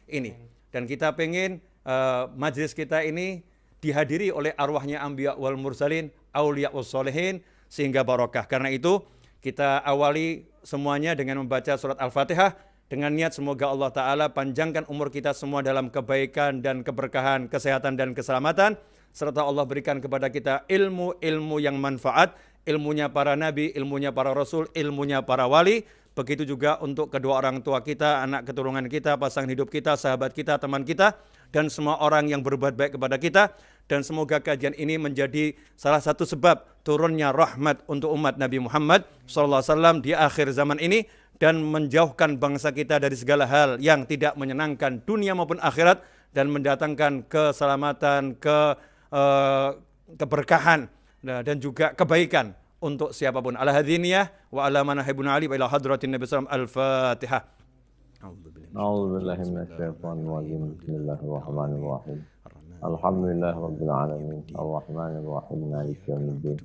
ini. Dan kita pengen majelis kita ini dihadiri oleh arwahnya anbiya wal mursalin, auliya was solehin, sehingga barokah. Karena itu kita awali semuanya dengan membaca surat Al-Fatihah dengan niat semoga Allah Ta'ala panjangkan umur kita semua dalam kebaikan dan keberkahan, kesehatan dan keselamatan, serta Allah berikan kepada kita ilmu yang manfaat, ilmunya para nabi, ilmunya para rasul, ilmunya para wali. Begitu juga untuk kedua orang tua kita, anak keturunan kita, pasangan hidup kita, sahabat kita, teman kita, dan semua orang yang berbuat baik kepada kita. Dan semoga kajian ini menjadi salah satu sebab turunnya rahmat untuk umat Nabi Muhammad SAW di akhir zaman ini, dan menjauhkan bangsa kita dari segala hal yang tidak menyenangkan dunia maupun akhirat, dan mendatangkan keselamatan, keberkahan, dan juga kebaikan untuk siapapun. Ala hadziniyah wa ala manahibun ali wa ila hadratin Nabi sallallahu alaihi wasallam. Al-Fatihah. A'udzubillahi minasyaitonir rajim. Bismillahirrahmanirrahim. Alhamdulillah rabbil alamin. Arrahmanir rahim. Maliki yaumiddin.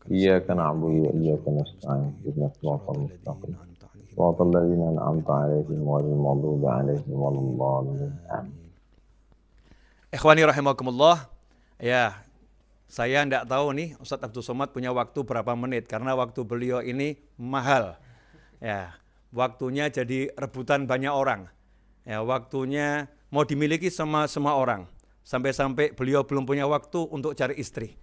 Iyyaka na'budu wa iyyaka nasta'in. Ihdinas siratal mustaqim. Siratal ladzina an'amta 'alaihim ghairil maghdubi 'alaihim waladdallin. Amin. Ikhwani rahimakumullah. Ya, saya tidak tahu nih Ustadz Abdul Somad punya waktu berapa menit, karena waktu beliau ini mahal. Ya, waktunya jadi rebutan banyak orang. Ya, waktunya mau dimiliki sama semua orang. Sampai-sampai beliau belum punya waktu untuk cari istri.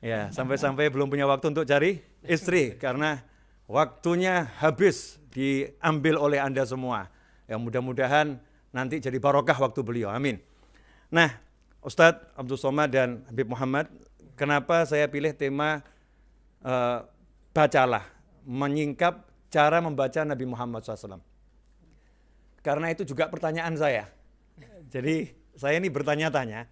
Ya, sampai-sampai belum punya waktu untuk cari istri karena waktunya habis diambil oleh Anda semua. Ya, mudah-mudahan nanti jadi barokah waktu beliau. Amin. Nah, Ustadz Abdul Somad dan Habib Muhammad, kenapa saya pilih tema bacalah, menyingkap cara membaca Nabi Muhammad SAW? Karena itu juga pertanyaan saya. Jadi saya ini bertanya-tanya,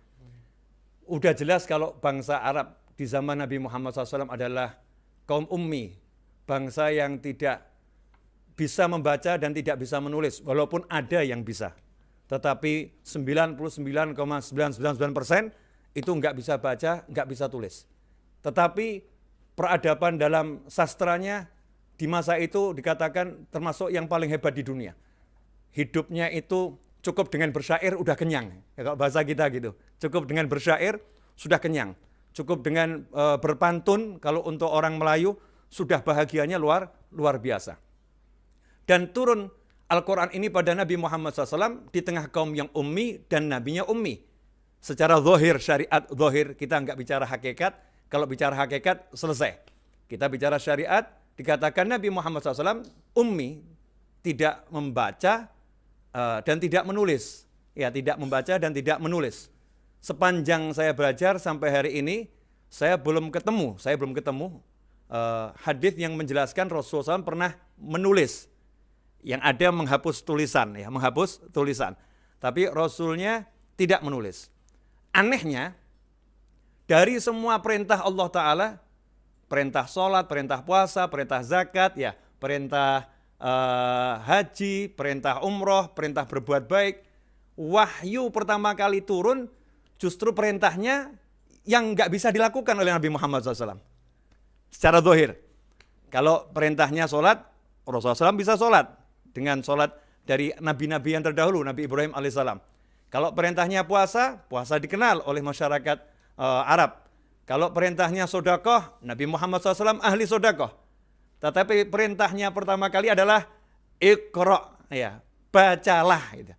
udah jelas kalau bangsa Arab di zaman Nabi Muhammad SAW adalah kaum ummi, bangsa yang tidak bisa membaca dan tidak bisa menulis, walaupun ada yang bisa. Tetapi 99,999% itu nggak bisa baca, nggak bisa tulis. Tetapi peradaban dalam sastranya di masa itu dikatakan termasuk yang paling hebat di dunia. Hidupnya itu cukup dengan bersyair udah kenyang, ya, kalau bahasa kita gitu. Cukup dengan bersyair sudah kenyang. Cukup dengan berpantun, kalau untuk orang Melayu sudah bahagianya luar biasa. Dan turun Al-Quran ini pada Nabi Muhammad SAW di tengah kaum yang ummi dan nabinya ummi. Secara zahir, syariat zahir, kita nggak bicara hakikat. Kalau bicara hakikat, selesai. Kita bicara syariat, dikatakan Nabi Muhammad SAW ummi, tidak membaca dan tidak menulis. Ya, tidak membaca dan tidak menulis. Sepanjang saya belajar sampai hari ini, saya belum ketemu hadis yang menjelaskan Rasulullah SAW pernah menulis. Yang ada menghapus tulisan, ya, menghapus tulisan. Tapi Rasulnya tidak menulis. Anehnya, dari semua perintah Allah Ta'ala, perintah sholat, perintah puasa, perintah zakat, ya, perintah haji, perintah umroh, perintah berbuat baik, wahyu pertama kali turun, justru perintahnya yang nggak bisa dilakukan oleh Nabi Muhammad SAW. Secara zahir. Kalau perintahnya sholat, Rasulullah SAW bisa sholat. Dengan sholat dari nabi-nabi yang terdahulu, Nabi Ibrahim alaihissalam. Kalau perintahnya puasa, puasa dikenal oleh masyarakat Arab. Kalau perintahnya sedekah, Nabi Muhammad SAW ahli sedekah. Tetapi perintahnya pertama kali adalah iqra, ya, bacalah. Gitu.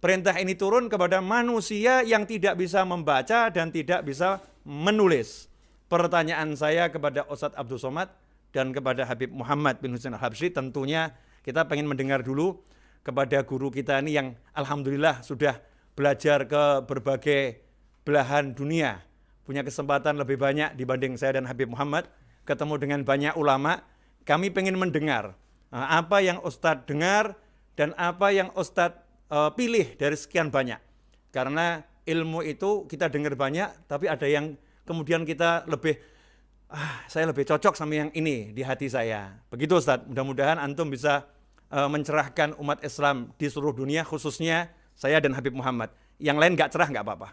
Perintah ini turun kepada manusia yang tidak bisa membaca dan tidak bisa menulis. Pertanyaan saya kepada Ustadz Abdul Somad dan kepada Habib Muhammad bin Husain Al-Habsyi, tentunya kita pengen mendengar dulu kepada guru kita ini yang alhamdulillah sudah belajar ke berbagai belahan dunia. Punya kesempatan lebih banyak dibanding saya dan Habib Muhammad. Ketemu dengan banyak ulama. Kami pengen mendengar apa yang Ustadz dengar dan apa yang Ustadz pilih dari sekian banyak. Karena ilmu itu kita dengar banyak, tapi ada yang kemudian kita saya lebih cocok sama yang ini di hati saya. Begitu Ustadz, mudah-mudahan antum bisa mencerahkan umat Islam di seluruh dunia, khususnya saya dan Habib Muhammad. Yang lain nggak cerah nggak apa-apa.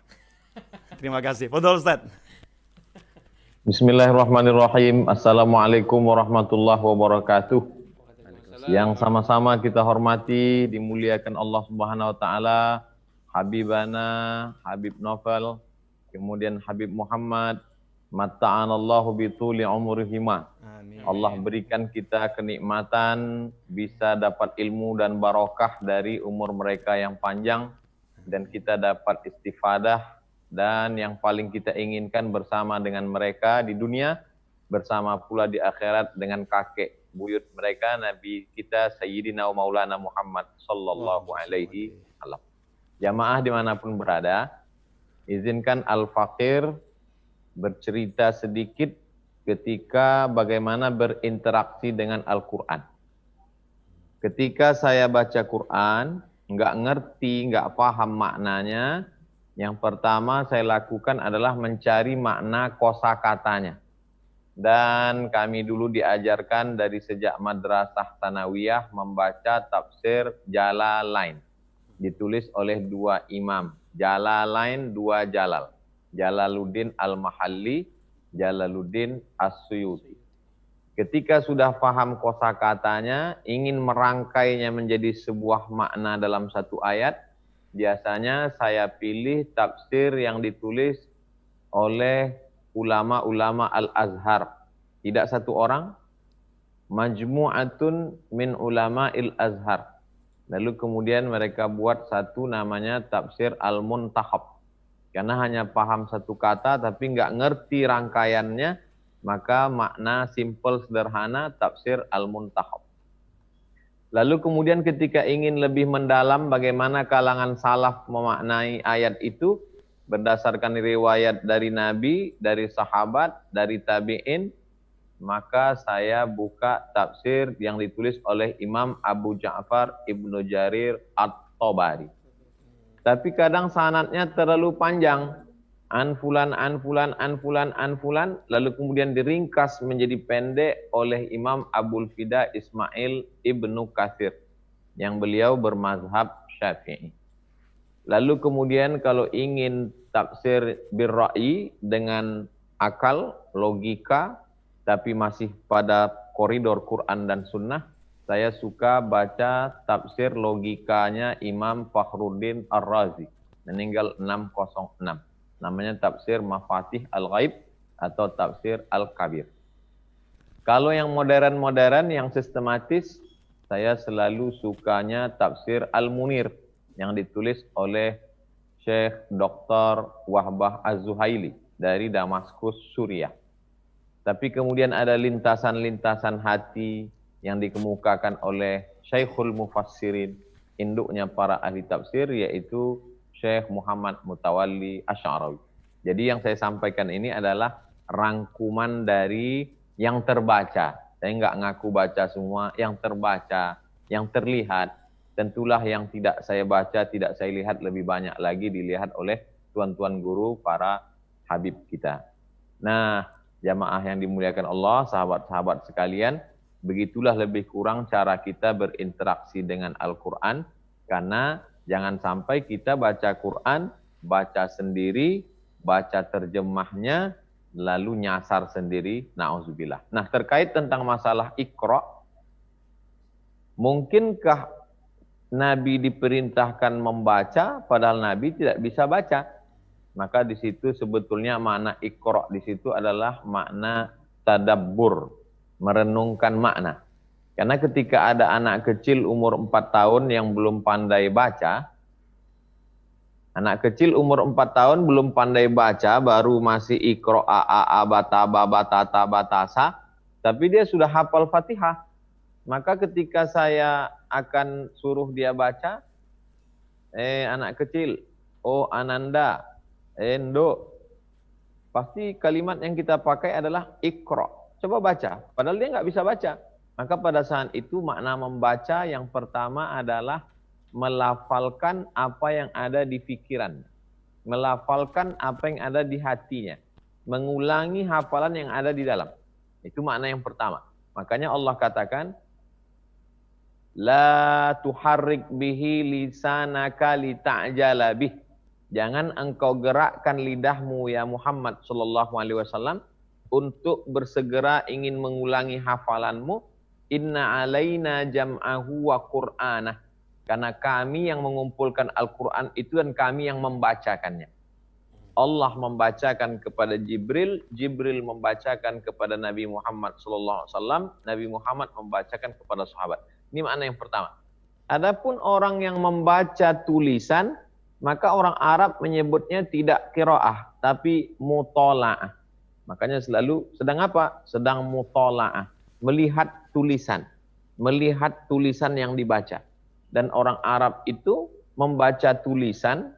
Terima kasih. Fadhol Ustadz. Bismillahirrahmanirrahim. Assalamualaikum warahmatullahi wabarakatuh. Yang sama-sama kita hormati, dimuliakan Allah Subhanahu wa taala, Habibana, Habib Novel, kemudian Habib Muhammad, matta'anallahu bituli umurihima. Allah berikan kita kenikmatan bisa dapat ilmu dan barokah dari umur mereka yang panjang, dan kita dapat istifadah, dan yang paling kita inginkan bersama dengan mereka di dunia, bersama pula di akhirat dengan kakek buyut mereka, Nabi kita Sayyidina Maulana Muhammad sallallahu alaihi wasallam. Jamaah dimanapun berada, izinkan Al-Fakir bercerita sedikit ketika bagaimana berinteraksi dengan Al-Quran. Ketika saya baca Quran, nggak ngerti, nggak paham maknanya, yang pertama saya lakukan adalah mencari makna kosakatanya. Dan kami dulu diajarkan dari sejak madrasah Tsanawiyah membaca tafsir Jalalain. Ditulis oleh dua imam. Jalalain, dua Jalal. Jalaluddin Al-Mahalli, Jalaluddin As-Suyuti. Ketika sudah paham kosakatanya, ingin merangkainya menjadi sebuah makna dalam satu ayat, biasanya saya pilih tafsir yang ditulis oleh ulama-ulama Al-Azhar. Tidak satu orang, majmu'atun min ulama'il Azhar. Lalu kemudian mereka buat satu namanya tafsir Al-Muntakhab. Karena hanya paham satu kata tapi nggak ngerti rangkaiannya, maka makna simple sederhana tafsir Al-Muntakhab. Lalu kemudian ketika ingin lebih mendalam bagaimana kalangan salaf memaknai ayat itu, berdasarkan riwayat dari Nabi, dari sahabat, dari tabi'in, maka saya buka tafsir yang ditulis oleh Imam Abu Ja'far Ibnu Jarir At-Tabari. Tapi kadang sanadnya terlalu panjang. Anfulan, lalu kemudian diringkas menjadi pendek oleh Imam Abul Fida Ismail Ibnu Katsir, yang beliau bermazhab Syafi'i. Lalu kemudian kalau ingin tafsir birra'i dengan akal, logika, tapi masih pada koridor Quran dan Sunnah, saya suka baca tafsir logikanya Imam Fakhruddin Ar-Razi, meninggal 606. Namanya tafsir Mafatih Al-Ghaib atau tafsir Al-Kabir. Kalau yang modern-modern, yang sistematis, saya selalu sukanya tafsir Al-Munir, yang ditulis oleh Syekh Dr. Wahbah Az-Zuhaili dari Damaskus, Suriah. Tapi kemudian ada lintasan-lintasan hati yang dikemukakan oleh Syekhul Mufassirin, induknya para ahli tafsir, yaitu Syekh Muhammad Mutawalli Asy'arawi. Jadi yang saya sampaikan ini adalah rangkuman dari yang terbaca. Saya nggak ngaku baca semua, yang terbaca, yang terlihat. Tentulah yang tidak saya baca, tidak saya lihat, lebih banyak lagi dilihat oleh tuan-tuan guru, para habib kita. Nah, jamaah yang dimuliakan Allah, sahabat-sahabat sekalian, begitulah lebih kurang cara kita berinteraksi dengan Al-Quran, karena jangan sampai kita baca Quran, baca sendiri, baca terjemahnya, lalu nyasar sendiri, na'udzubillah. Nah, terkait tentang masalah Iqra, mungkinkah Nabi diperintahkan membaca, padahal Nabi tidak bisa baca? Maka di situ sebetulnya makna Iqra di situ adalah makna tadabbur, merenungkan makna. Karena ketika ada anak kecil umur 4 tahun yang belum pandai baca, anak kecil umur 4 tahun belum pandai baca, baru masih Iqra, a, bata, batata, batasa, tapi dia sudah hafal Fatihah. Maka ketika saya akan suruh dia baca, anak kecil, oh Ananda, Endo, pasti kalimat yang kita pakai adalah Iqra. Coba baca, padahal dia nggak bisa baca. Maka pada saat itu makna membaca yang pertama adalah melafalkan apa yang ada di pikiran, melafalkan apa yang ada di hatinya, mengulangi hafalan yang ada di dalam. Itu makna yang pertama. Makanya Allah katakan, la tuharrik bihi lisanaka lita'jala bih. Jangan engkau gerakkan lidahmu ya Muhammad sallallahu alaihi wasallam untuk bersegera ingin mengulangi hafalanmu Inna alaina jam'ahu wa qur'anah. Karena kami yang mengumpulkan Al-Quran itu dan kami yang membacakannya. Allah membacakan kepada Jibril, Jibril membacakan kepada Nabi Muhammad SAW, Nabi Muhammad membacakan kepada sahabat. Ini makna yang pertama. Adapun orang yang membaca tulisan, maka orang Arab menyebutnya tidak qiraah, tapi mutola'ah. Makanya selalu sedang apa? Sedang mutola'ah, melihat tulisan yang dibaca. Dan orang Arab itu membaca tulisan,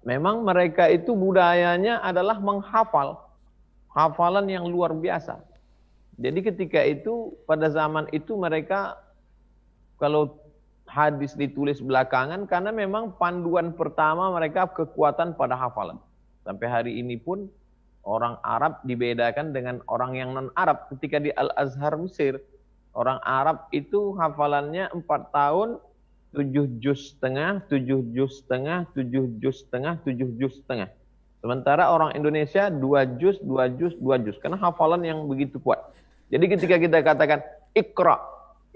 memang mereka itu budayanya adalah menghafal, hafalan yang luar biasa. Jadi ketika itu, pada zaman itu mereka, kalau hadis ditulis belakangan, karena memang panduan pertama mereka kekuatan pada hafalan. Sampai hari ini pun, orang Arab dibedakan dengan orang yang non-Arab. Ketika di Al-Azhar Mesir, orang Arab itu hafalannya 4 tahun, 7 juz setengah, 7 juz setengah, 7 juz setengah, 7 juz setengah. Sementara orang Indonesia 2 juz, 2 juz, 2 juz. Karena hafalan yang begitu kuat. Jadi ketika kita katakan Iqra,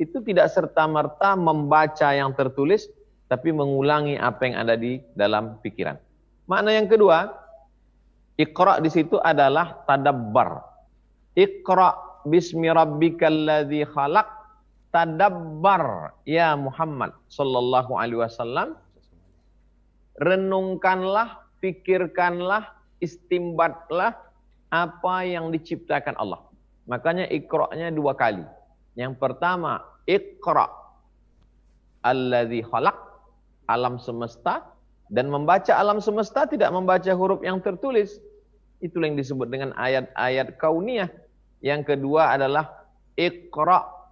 itu tidak serta-merta membaca yang tertulis, tapi mengulangi apa yang ada di dalam pikiran. Makna yang kedua, Iqra di situ adalah tadabbar. Iqra bismi rabbikal ladzi khalaq. Tadabbar ya Muhammad sallallahu alaihi wasallam, renungkanlah, pikirkanlah, istimbatlah apa yang diciptakan Allah. Makanya Iqra-nya 2 kali. Yang pertama, Iqra alladzi khalaq, alam semesta, dan membaca alam semesta tidak membaca huruf yang tertulis. Itulah yang disebut dengan ayat-ayat kauniyah. Yang kedua adalah Iqra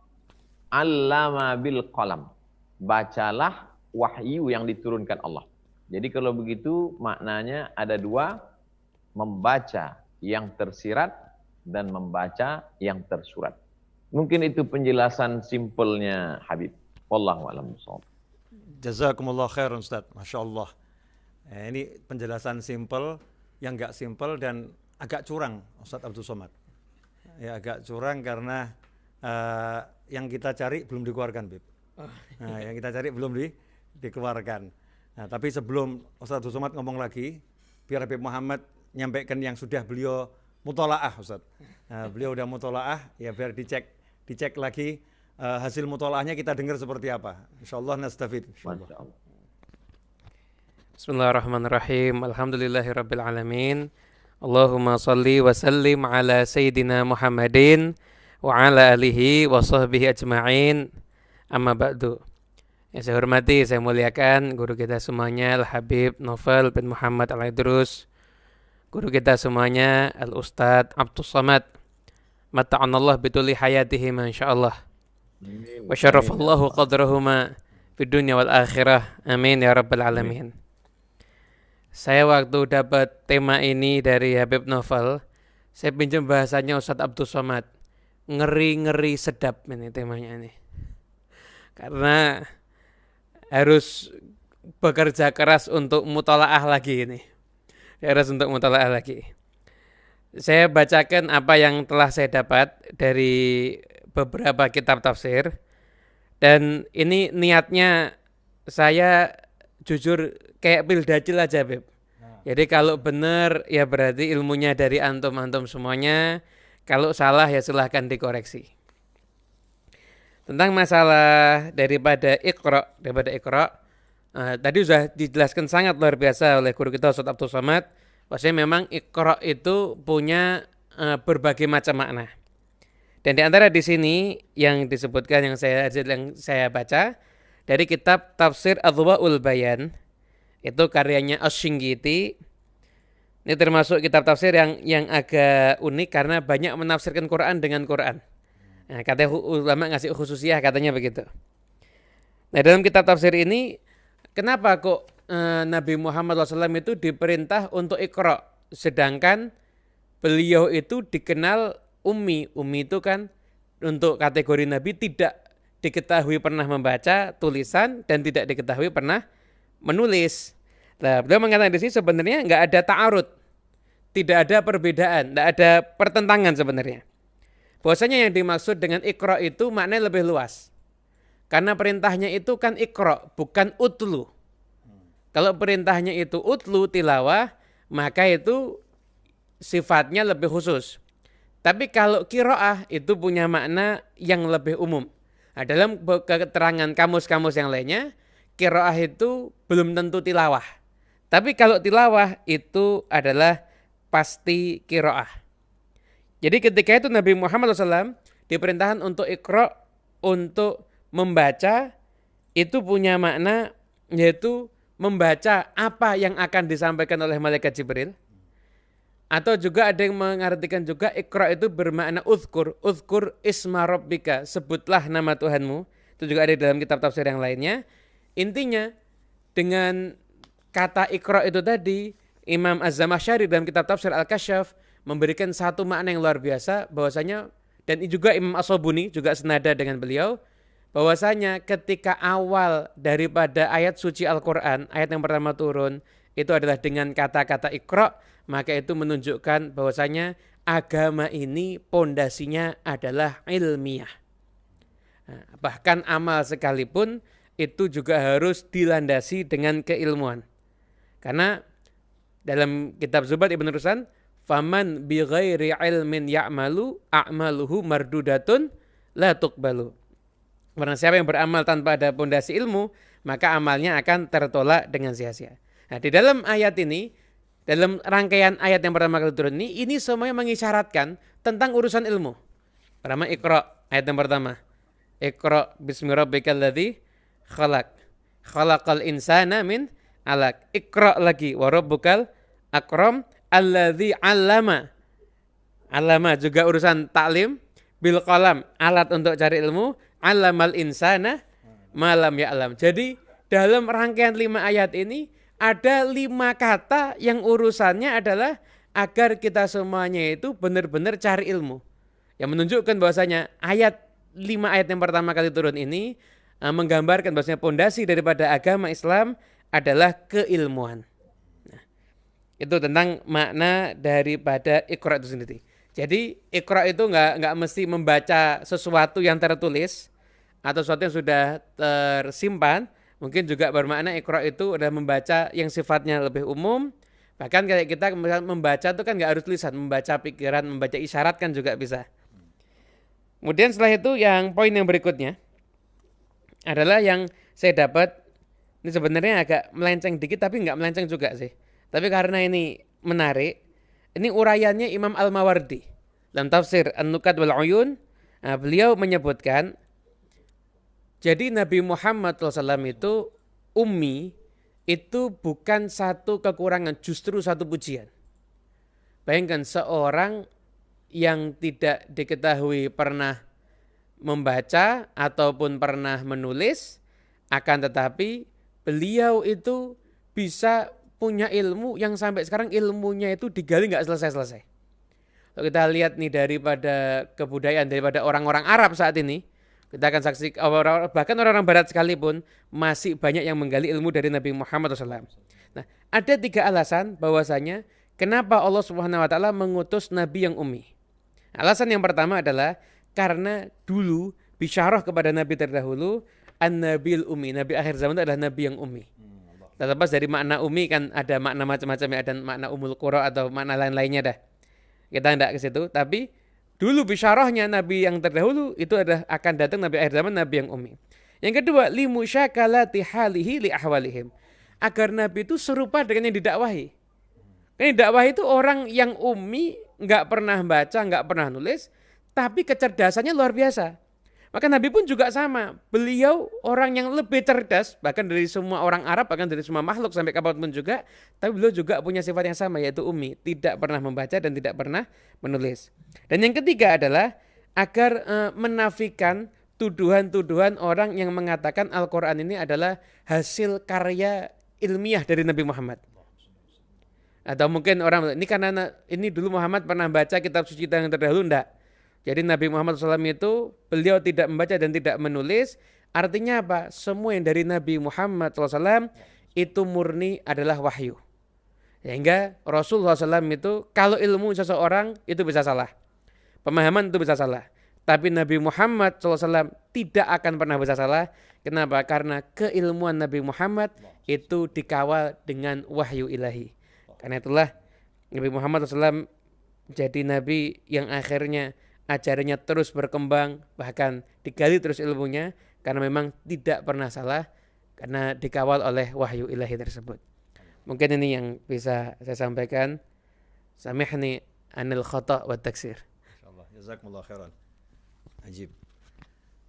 allama bil qalam. Bacalah wahyu yang diturunkan Allah. Jadi kalau begitu maknanya ada 2, membaca yang tersirat dan membaca yang tersurat. Mungkin itu penjelasan simpelnya Habib. Wallahu a'lam bishawab. Jazakumullah khairan Ustaz. Masya Allah. Ini penjelasan simpel yang enggak simpel dan agak curang Ustaz Abdul Somad. Ya agak curang karena yang kita cari belum dikeluarkan, Bib. Nah, yang kita cari belum dikeluarkan. Nah, tapi sebelum Ustaz Abdul Somad ngomong lagi, biar Habib Muhammad nyampaikan yang sudah beliau mutolaah, Ustaz. Nah, beliau udah mutolaah, ya biar dicek lagi hasil mutolaahnya, kita dengar seperti apa. Insyaallah nastafid. Insyaallah. Bismillahirrahmanirrahim. Alhamdulillahirabbil alamin. Allahumma shalli wa sallim ala sayyidina Muhammadin wa ala alihi wa sahbihi ajma'in. Amma ba'du. Yang saya hormati, saya muliakan guru kita semuanya, Al-Habib Novel bin Muhammad Al-Idrus. Guru kita semuanya, Al-Ustadz Abdul Somad. Mata'anallah bituli hayatihi insyaallah. Wa syarafallahu qadrahuma fid dunya wal akhirah. Amin ya rabbal alamin. Saya waktu dapat tema ini dari Habib Novel, saya pinjam bahasanya Ustadz Abdul Somad. Ngeri-ngeri sedap ini temanya ini. Karena harus bekerja keras untuk mutolaah lagi ini. Harus untuk mutolaah lagi. Saya bacakan apa yang telah saya dapat dari beberapa kitab tafsir. Dan ini niatnya saya jujur kayak pildacil aja, Beb. Jadi kalau benar ya berarti ilmunya dari antum-antum semuanya. Kalau salah ya silahkan dikoreksi. Tentang masalah daripada Iqra, tadi sudah dijelaskan sangat luar biasa oleh guru kita Ustaz Abdul Somad. Bahwasanya memang Iqra itu punya berbagai macam makna. Dan di antara di sini yang disebutkan yang saya baca dari kitab Tafsir Adwaul Bayan, itu karyanya Asy-Shinqiti. Ini termasuk kitab tafsir yang agak unik karena banyak menafsirkan Quran dengan Quran. Nah, katanya ulama ngasih khususiyah katanya begitu. Nah, dalam kitab tafsir ini kenapa kok Nabi Muhammad SAW itu diperintah untuk Iqra, sedangkan beliau itu dikenal ummi. Ummi itu kan untuk kategori Nabi tidak diketahui pernah membaca tulisan dan tidak diketahui pernah menulis. Nah, beliau mengatakan di sini sebenarnya nggak ada ta'arud, tidak ada perbedaan, nggak ada pertentangan sebenarnya. bahwasanya yang dimaksud dengan iqra itu maknanya lebih luas. Karena perintahnya itu kan iqra, bukan utlu. Kalau perintahnya itu utlu tilawah, maka itu sifatnya lebih khusus. Tapi kalau qiraah itu punya makna yang lebih umum. Nah, dalam keterangan kamus-kamus yang lainnya, qiraah itu belum tentu tilawah. Tapi kalau tilawah itu adalah pasti qiraah. Jadi ketika itu Nabi Muhammad SAW diperintahkan untuk iqra, untuk membaca, itu punya makna yaitu membaca apa yang akan disampaikan oleh malaikat Jibril. Atau juga ada yang mengartikan juga iqra itu bermakna uzkur isma rabbika, sebutlah nama Tuhanmu. Itu juga ada dalam kitab tafsir yang lainnya. Intinya dengan kata iqra itu tadi, Imam Az-Zamakhsyari dalam kitab tafsir Al-Kasyaf memberikan satu makna yang luar biasa, bahwasanya, dan juga Imam As-Sabuni juga senada dengan beliau, bahwasanya ketika awal daripada ayat suci Al-Quran, ayat yang pertama turun, itu adalah dengan kata-kata iqra, maka itu menunjukkan bahwasanya agama ini pondasinya adalah ilmiah. Nah, bahkan amal sekalipun itu juga harus dilandasi dengan keilmuan. Karena dalam kitab Zubat Ibn Rusan, faman bi ghairi ilmin ya'malu a'maluhu mardudatun la tuqbalu. Karena siapa yang beramal tanpa ada pondasi ilmu, maka amalnya akan tertolak dengan sia-sia. Nah, di dalam ayat ini, dalam rangkaian ayat yang pertama kali turun ini semuanya mengisyaratkan tentang urusan ilmu. Pertama iqra, ayat yang pertama. Iqra bismi rabbikal ladzi khalaq. Khalaqal insana min alaq. Iqra lagi wa rabbukal akram alladzi 'allama. 'Allama juga urusan taklim, bil qalam alat untuk cari ilmu, 'allamal insana ma lam ya'lam. Jadi dalam rangkaian 5 ayat ini ada 5 kata yang urusannya adalah agar kita semuanya itu benar-benar cari ilmu. Yang menunjukkan bahwasanya 5 ayat yang pertama kali turun ini menggambarkan bahwasanya pondasi daripada agama Islam adalah keilmuan. Nah, itu tentang makna daripada iqra itu sendiri. Jadi iqra itu nggak mesti membaca sesuatu yang tertulis atau sesuatu yang sudah tersimpan. Mungkin juga bermakna iqra itu adalah membaca yang sifatnya lebih umum. Bahkan kayak kita membaca itu kan nggak harus tulisan, membaca pikiran, membaca isyarat kan juga bisa. Kemudian setelah itu yang poin yang berikutnya adalah yang saya dapat, ini sebenarnya agak melenceng dikit tapi nggak melenceng juga sih. Tapi karena ini menarik, ini uraiannya Imam Al-Mawardi dalam tafsir An-Nukat wal Uyun. Nah, beliau menyebutkan, jadi Nabi Muhammad SAW itu ummi, itu bukan satu kekurangan, justru satu pujian. Bayangkan seorang yang tidak diketahui pernah membaca ataupun pernah menulis, akan tetapi beliau itu bisa punya ilmu yang sampai sekarang ilmunya itu digali nggak selesai-selesai. Kalau kita lihat nih daripada kebudayaan, daripada orang-orang Arab saat ini, kita akan saksikan bahkan orang-orang Barat sekalipun masih banyak yang menggali ilmu dari Nabi Muhammad SAW. Nah, ada 3 alasan bahwasanya kenapa Allah Subhanahu Wa Taala mengutus Nabi yang ummi. Alasan yang pertama adalah karena dulu bisyarah kepada Nabi terdahulu, an-nabil ummi, Nabi akhir zaman itu adalah Nabi yang ummi. Terlepas dari makna ummi kan ada makna macam-macam ya, ada makna umul qura atau makna lain-lainnya dah. Kita tidak ke situ, tapi dulu bisyarahnya Nabi yang terdahulu itu adalah akan datang Nabi akhir zaman, Nabi yang ummi. Yang kedua, limusyakalati halihi li ahwalihim. Agar Nabi itu serupa dengan yang didakwahi. Ini dakwah itu orang yang ummi, nggak pernah baca, nggak pernah nulis, tapi kecerdasannya luar biasa. Maka Nabi pun juga sama. Beliau orang yang lebih cerdas, bahkan dari semua orang Arab, bahkan dari semua makhluk sampai kapanpun juga. Tapi beliau juga punya sifat yang sama, yaitu ummi. Tidak pernah membaca dan tidak pernah menulis. Dan yang ketiga adalah agar menafikan tuduhan-tuduhan orang yang mengatakan Al-Quran ini adalah hasil karya ilmiah dari Nabi Muhammad. Atau mungkin orang, ini karena ini dulu Muhammad pernah baca kitab suci yang terdahulu, enggak. Jadi Nabi Muhammad SAW itu beliau tidak membaca dan tidak menulis. Artinya apa? Semua yang dari Nabi Muhammad SAW itu murni adalah wahyu. Sehingga Rasulullah SAW itu kalau ilmu seseorang itu bisa salah. Pemahaman itu bisa salah. Tapi Nabi Muhammad SAW tidak akan pernah bersalah. Kenapa? Karena keilmuan Nabi Muhammad itu dikawal dengan wahyu ilahi. Karena itulah Nabi Muhammad SAW jadi Nabi yang akhirnya ajarannya terus berkembang, bahkan digali terus ilmunya, karena memang tidak pernah salah, karena dikawal oleh wahyu ilahi tersebut. Mungkin ini yang bisa saya sampaikan. Samihni anil khata' wa taksir. Insyaallah. Jazakumullah khairan. Ajib.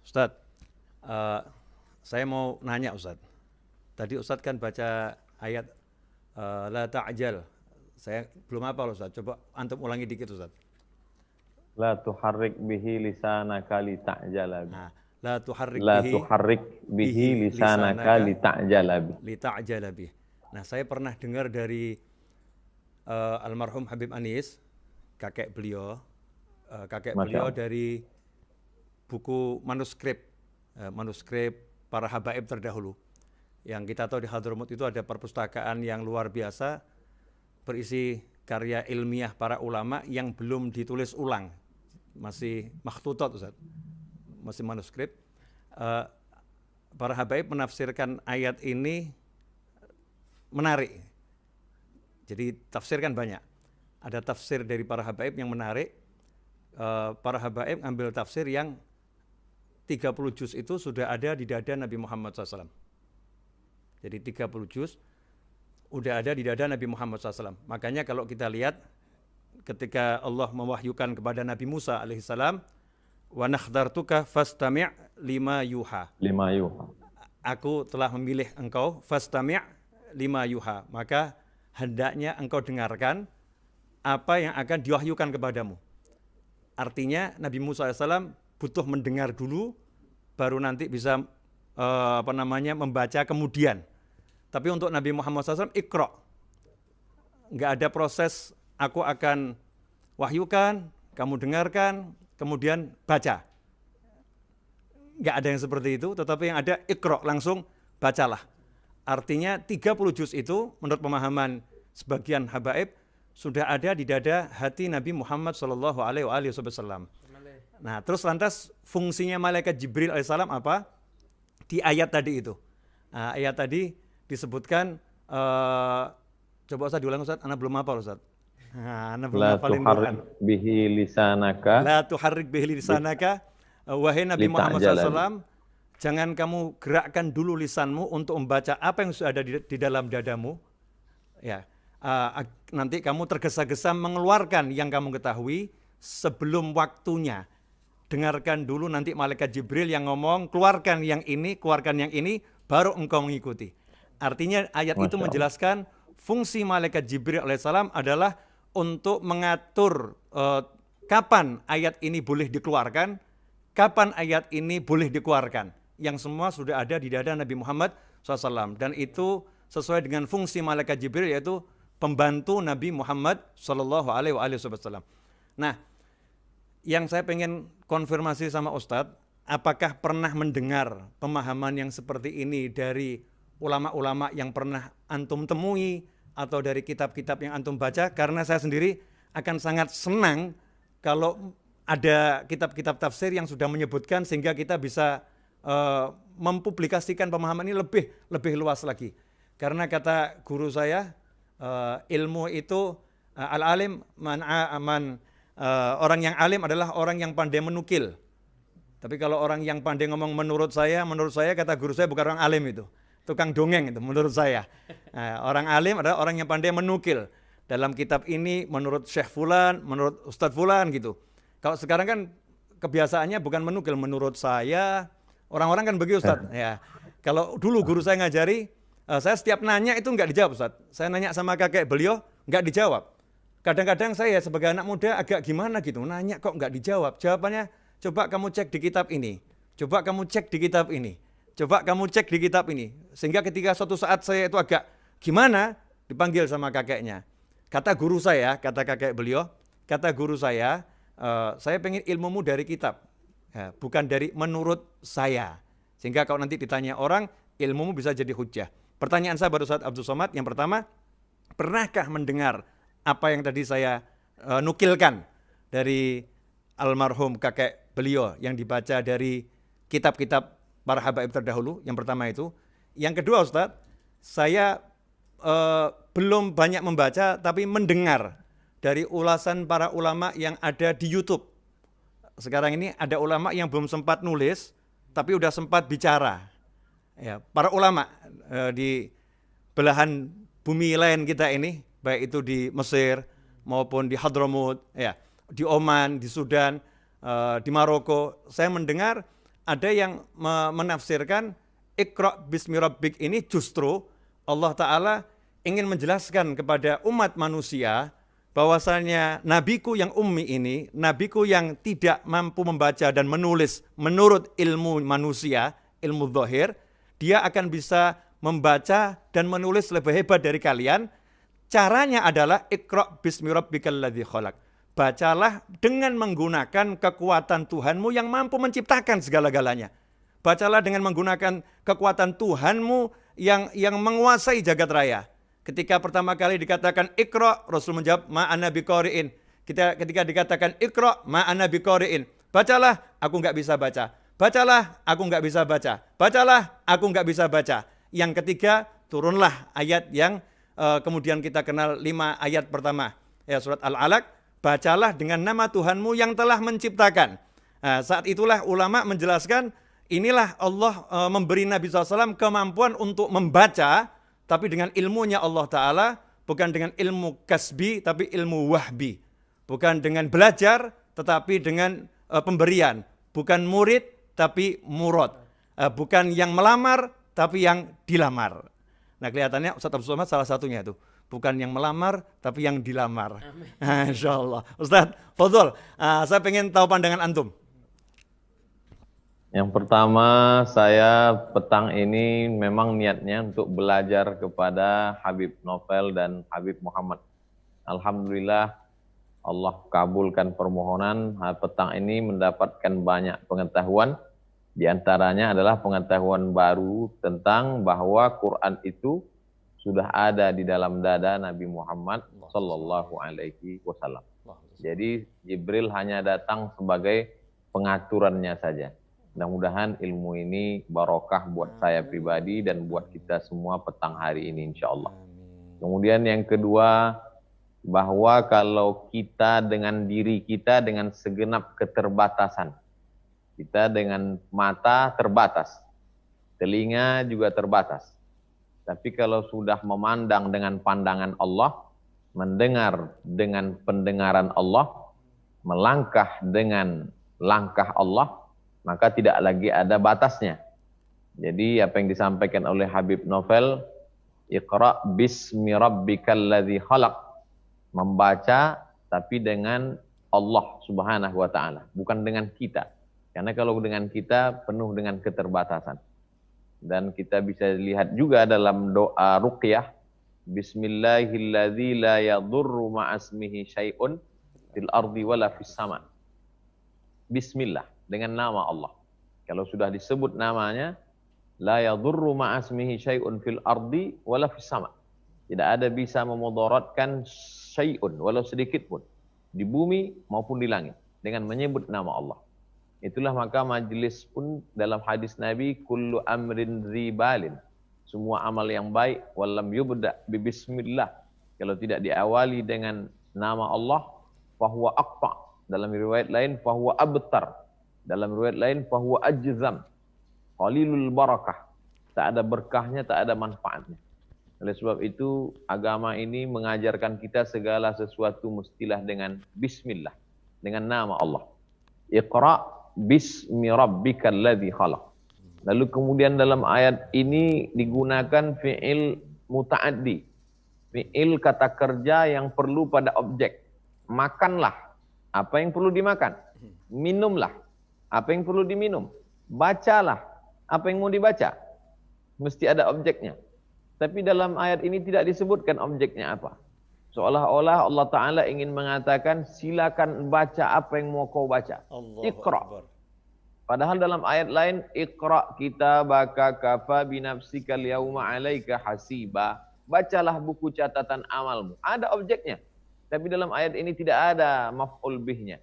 Ustadz, saya mau nanya Ustadz. Tadi Ustadz kan baca ayat la ta'jal. Saya belum hafal Ustadz. Coba antum ulangi dikit Ustadz. La tuharrik bihi lisanaka li ta'jala bihi. Nah, la tuharrik bihi lisanaka li ta'jala bihi. Li ta'jala bihi. Nah, saya pernah dengar dari almarhum Habib Anis, kakek beliau dari buku manuskrip para habaib terdahulu. Yang kita tahu di Hadramut itu ada perpustakaan yang luar biasa berisi karya ilmiah para ulama yang belum ditulis ulang, masih makhtutat Ustaz, masih manuskrip. Para habaib menafsirkan ayat ini menarik. Jadi tafsir kan banyak. Ada tafsir dari para habaib yang menarik. Para habaib ambil tafsir yang 30 juz itu sudah ada di dada Nabi Muhammad SAW. Jadi 30 juz udah ada di dada Nabi Muhammad SAW. Makanya kalau kita lihat ketika Allah mewahyukan kepada Nabi Musa alaihissalam, wa nakhdartuka fastami' lima yuha. Aku telah memilih engkau fastami' lima yuha. Maka hendaknya engkau dengarkan apa yang akan diwahyukan kepadamu. Artinya Nabi Musa AS butuh mendengar dulu, baru nanti bisa membaca kemudian. Tapi untuk Nabi Muhammad SAW iqra. Nggak ada proses aku akan wahyukan, kamu dengarkan, kemudian baca. Nggak ada yang seperti itu, tetapi yang ada iqra, langsung bacalah. Artinya 30 juz itu menurut pemahaman sebagian habaib sudah ada di dada hati Nabi Muhammad SAW. Nah, terus lantas fungsinya malaikat Jibril alaihissalam apa? Di ayat tadi itu. Nah, ayat tadi disebutkan, coba Ustaz diulang Ustaz, anak belum hafal Ustaz. Nah, anak belum hafalin Quran. La tuharrik bihi lisanaka. Wahai Nabi Muhammad SAW, jangan kamu gerakkan dulu lisanmu untuk membaca apa yang sudah ada di dalam dadamu. Ya, nanti kamu tergesa-gesa mengeluarkan yang kamu ketahui sebelum waktunya. Dengarkan dulu nanti malaikat Jibril yang ngomong, keluarkan yang ini, baru engkau mengikuti. Artinya ayat itu menjelaskan fungsi malaikat Jibril alaihissalam adalah untuk mengatur kapan ayat ini boleh dikeluarkan, kapan ayat ini boleh dikeluarkan. Yang semua sudah ada di dada Nabi Muhammad SAW. Dan itu sesuai dengan fungsi malaikat Jibril, yaitu pembantu Nabi Muhammad SAW. Nah, yang saya pengen konfirmasi sama Ustadz, apakah pernah mendengar pemahaman yang seperti ini dari ulama-ulama yang pernah antum temui atau dari kitab-kitab yang antum baca? Karena saya sendiri akan sangat senang kalau ada kitab-kitab tafsir yang sudah menyebutkan sehingga kita bisa mempublikasikan pemahaman ini lebih luas lagi. Karena kata guru saya, ilmu itu al-alim orang yang alim adalah orang yang pandai menukil. Tapi kalau orang yang pandai ngomong menurut saya kata guru saya bukan orang alim itu. Tukang dongeng itu menurut saya. Orang alim adalah orang yang pandai menukil. Dalam kitab ini menurut Syekh Fulan, menurut Ustadz Fulan gitu. Kalau sekarang kan kebiasaannya bukan menukil, menurut saya. Orang-orang kan begitu Ustadz. Ya. Kalau dulu guru saya ngajari, saya setiap nanya itu nggak dijawab Ustadz. Saya nanya sama kakek beliau, nggak dijawab. Kadang-kadang saya sebagai anak muda agak gimana gitu, nanya kok nggak dijawab. Jawabannya, coba kamu cek di kitab ini, coba kamu cek di kitab ini, coba kamu cek di kitab ini. Sehingga ketika suatu saat saya itu agak gimana, dipanggil sama kakeknya. Kata guru saya, kata kakek beliau, kata guru saya pengen ilmumu dari kitab, ya, bukan dari menurut saya. Sehingga kalau nanti ditanya orang, ilmumu bisa jadi hujah. Pertanyaan saya pada Ustaz Abdul Somad, yang pertama, pernahkah mendengar apa yang tadi saya nukilkan dari almarhum kakek beliau yang dibaca dari kitab-kitab para habaib terdahulu, yang pertama itu. Yang kedua Ustadz, saya belum banyak membaca tapi mendengar dari ulasan para ulama yang ada di YouTube. Sekarang ini ada ulama yang belum sempat nulis tapi udah sempat bicara. Ya, para ulama di belahan bumi lain kita ini, baik itu di Mesir maupun di Hadramut, ya, di Oman, di Sudan, di Maroko, saya mendengar ada yang menafsirkan Iqra bismi rabbik ini justru Allah Ta'ala ingin menjelaskan kepada umat manusia bahwasanya nabiku yang ummi ini, nabiku yang tidak mampu membaca dan menulis menurut ilmu manusia, ilmu zahir, dia akan bisa membaca dan menulis lebih hebat dari kalian. Caranya adalah Iqra bismi rabbikal ladzi khalaq. Bacalah dengan menggunakan kekuatan Tuhanmu yang mampu menciptakan segala-galanya. Bacalah dengan menggunakan kekuatan Tuhanmu yang menguasai jagat raya. Ketika pertama kali dikatakan Iqra, Rasul menjawab ma'ana biqari'in. Ketika dikatakan Iqra, ma'ana biqari'in. Bacalah, aku nggak bisa baca. Bacalah, aku nggak bisa baca. Bacalah, aku nggak bisa baca. Yang ketiga, turunlah ayat yang kemudian kita kenal 5 ayat pertama. Ya, surat Al-Alaq, bacalah dengan nama Tuhanmu yang telah menciptakan. Nah, saat itulah ulama menjelaskan, inilah Allah memberi Nabi SAW kemampuan untuk membaca, tapi dengan ilmunya Allah Ta'ala, bukan dengan ilmu kasbi, tapi ilmu wahbi. Bukan dengan belajar, tetapi dengan pemberian. Bukan murid, tapi murad. Bukan yang melamar, tapi yang dilamar. Nah, kelihatannya Ustaz Abdul Somad salah satunya itu. Bukan yang melamar, tapi yang dilamar. Insya Allah. Ustaz, fadhol. Saya pengen tahu pandangan antum. Yang pertama, saya petang ini memang niatnya untuk belajar kepada Habib Novel dan Habib Muhammad. Alhamdulillah, Allah kabulkan permohonan. Petang ini mendapatkan banyak pengetahuan. Di antaranya adalah pengetahuan baru tentang bahwa Quran itu sudah ada di dalam dada Nabi Muhammad Sallallahu Alaihi Wasallam. Jadi Jibril hanya datang sebagai pengaturannya saja. Mudah-mudahan ilmu ini barokah buat saya pribadi dan buat kita semua petang hari ini insya Allah. Kemudian yang kedua, bahwa kalau kita dengan diri kita dengan segenap keterbatasan, kita dengan mata terbatas, telinga juga terbatas. Tapi kalau sudah memandang dengan pandangan Allah, mendengar dengan pendengaran Allah, melangkah dengan langkah Allah, maka tidak lagi ada batasnya. Jadi apa yang disampaikan oleh Habib Novel, Iqra bismi rabbikal ladzi khalaq, membaca tapi dengan Allah Subhanahu wa taala, bukan dengan kita. Karena kalau dengan kita penuh dengan keterbatasan. Dan kita bisa lihat juga dalam doa ruqyah, Bismillahilladzi la yadurru ma'asmihi syai'un fil ardi wala fis sama. Bismillah, dengan nama Allah. Kalau sudah disebut namanya, la yadurru ma'asmihi syai'un fil ardi wala fis sama. Tidak ada bisa memudaratkan syai'un, walau sedikit pun, di bumi maupun di langit, dengan menyebut nama Allah. Itulah maka majelis pun dalam hadis Nabi, kullu amrin ribalin, semua amal yang baik, walam yubda bismillah, kalau tidak diawali dengan nama Allah, fahuwa aqta, dalam riwayat lain fahuwa abtar, dalam riwayat lain fahuwa ajzam, qalilul barakah, tak ada berkahnya, tak ada manfaatnya. Oleh sebab itu agama ini mengajarkan kita segala sesuatu mestilah dengan bismillah, dengan nama Allah. Iqra bismi rabbikal ladzi khalaq. Lalu kemudian dalam ayat ini digunakan fi'il muta'addi, fi'il kata kerja yang perlu pada objek. Makanlah, apa yang perlu dimakan. Minumlah, apa yang perlu diminum. Bacalah, apa yang mau dibaca. Mesti ada objeknya. Tapi dalam ayat ini tidak disebutkan objeknya apa. Seolah-olah Allah Ta'ala ingin mengatakan, silakan baca apa yang mau kau baca. Iqra. Padahal dalam ayat lain, Iqra kitabaka kafa binafsika al-yawma 'alaika hasiba. Bacalah buku catatan amalmu. Ada objeknya. Tapi dalam ayat ini tidak ada maf'ul bihnya.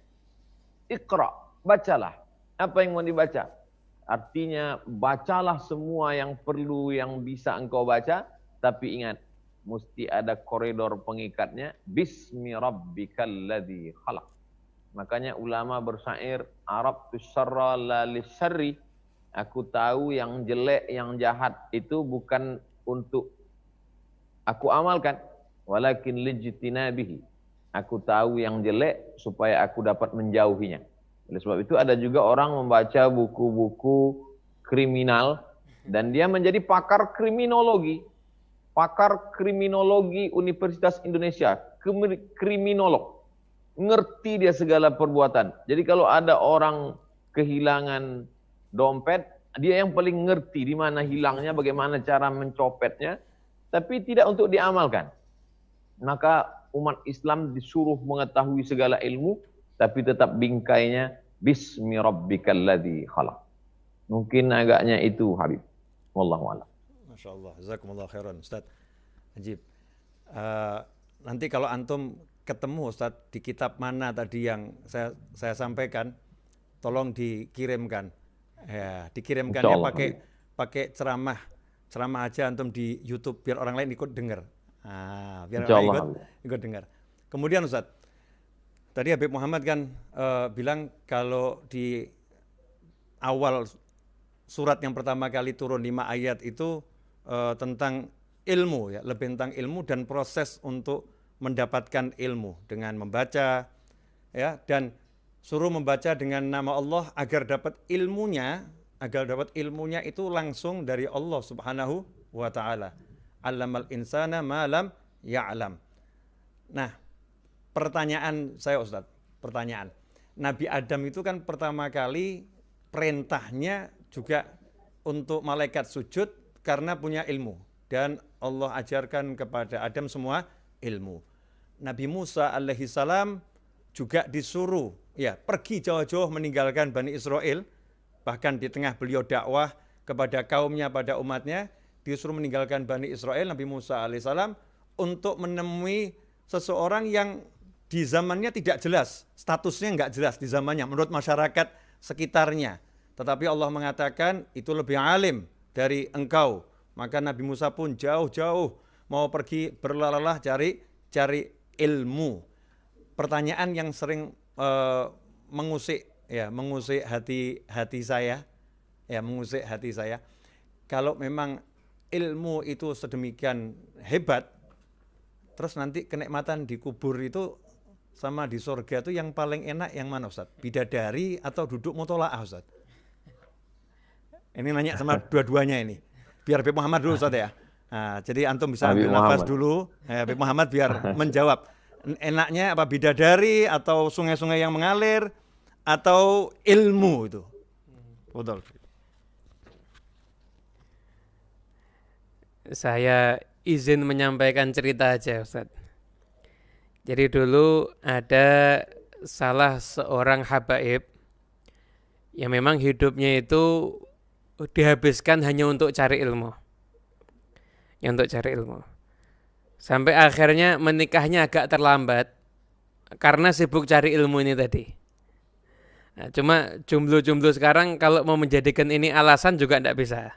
Iqra, bacalah. Apa yang mau dibaca? Artinya bacalah semua yang perlu, yang bisa engkau baca. Tapi ingat, mesti ada koridor pengikatnya. Bismi rabbikal ladzi khalaq. Makanya ulama bersyair, Arabtu syarra la lisyarri. Aku tahu yang jelek, yang jahat itu bukan untuk aku amalkan. Walakin lijtinabihi. Aku tahu yang jelek supaya aku dapat menjauhinya. Oleh sebab itu ada juga orang membaca buku-buku kriminal dan dia menjadi pakar kriminologi. Pakar kriminologi Universitas Indonesia, kriminolog. Ngerti dia segala perbuatan. Jadi kalau ada orang kehilangan dompet, dia yang paling ngerti di mana hilangnya, bagaimana cara mencopetnya, tapi tidak untuk diamalkan. Maka umat Islam disuruh mengetahui segala ilmu, tapi tetap bingkainya Bismi rabbikal ladzi khalaq. Mungkin agaknya itu, Habib. Wallahu a'lam. Masya Allah, jazakumullah khairan Ustaz. Ajib. Nanti kalau antum ketemu Ustaz di kitab mana tadi yang saya sampaikan, tolong dikirimkan. Ya, dikirimkan ya pakai ceramah aja antum di YouTube biar orang lain ikut dengar. Biar orang lain ikut dengar. Kemudian Ustaz, tadi Habib Muhammad kan bilang kalau di awal surat yang pertama kali turun 5 ayat itu tentang ilmu, ya, lebih tentang ilmu dan proses untuk mendapatkan ilmu dengan membaca, ya, dan suruh membaca dengan nama Allah agar dapat ilmunya itu langsung dari Allah Subhanahu wa taala. Allamal insana ma lam ya'lam. Nah, pertanyaan saya Ustaz, Nabi Adam itu kan pertama kali perintahnya juga untuk malaikat sujud karena punya ilmu. Dan Allah ajarkan kepada Adam semua ilmu. Nabi Musa alaihissalam juga disuruh pergi jauh-jauh meninggalkan Bani Israel. Bahkan di tengah beliau dakwah kepada kaumnya, pada umatnya, disuruh meninggalkan Bani Israel, Nabi Musa alaihissalam, untuk menemui seseorang yang di zamannya tidak jelas, statusnya nggak jelas di zamannya menurut masyarakat sekitarnya. Tetapi Allah mengatakan itu lebih alim dari engkau. Maka Nabi Musa pun jauh-jauh mau pergi berlalah cari ilmu. Pertanyaan yang sering mengusik hati saya. Kalau memang ilmu itu sedemikian hebat, terus nanti kenikmatan di kubur itu sama di surga itu yang paling enak yang mana Ustaz? Bidadari atau duduk mutola'ah Ustaz? Ini nanya sama dua-duanya ini. Biar Habib Muhammad dulu Ustaz ya. Nah, jadi antum bisa ambil nafas dulu. Habib Muhammad biar menjawab. Enaknya apa, bidadari atau sungai-sungai yang mengalir atau ilmu itu? Betul. Saya izin menyampaikan cerita aja Ustaz. Jadi dulu ada salah seorang habaib yang memang hidupnya itu dihabiskan hanya untuk cari ilmu. Sampai akhirnya menikahnya agak terlambat karena sibuk cari ilmu ini tadi. Nah, cuma jomblo-jomblo sekarang kalau mau menjadikan ini alasan juga tidak bisa.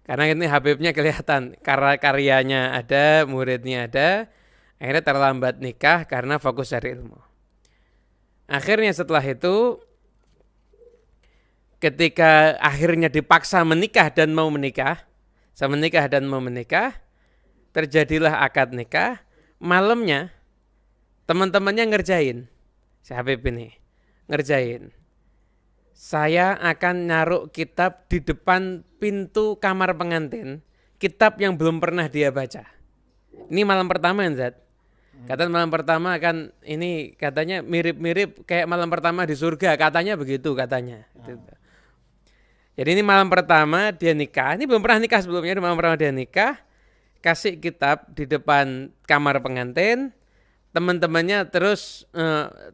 Karena ini habibnya kelihatan, karena karyanya ada, muridnya ada, akhirnya terlambat nikah karena fokus cari ilmu. Akhirnya setelah itu, ketika akhirnya dipaksa menikah dan mau menikah, terjadilah akad nikah. Malamnya teman-temannya ngerjain, si Habib ini ngerjain. Saya akan naruh kitab di depan pintu kamar pengantin, kitab yang belum pernah dia baca. Ini malam pertama Zat. Kata malam pertama kan ini katanya mirip-mirip kayak malam pertama di surga, katanya begitu katanya. Jadi ini malam pertama dia nikah, ini belum pernah nikah sebelumnya, malam pertama dia nikah, kasih kitab di depan kamar pengantin, teman-temannya terus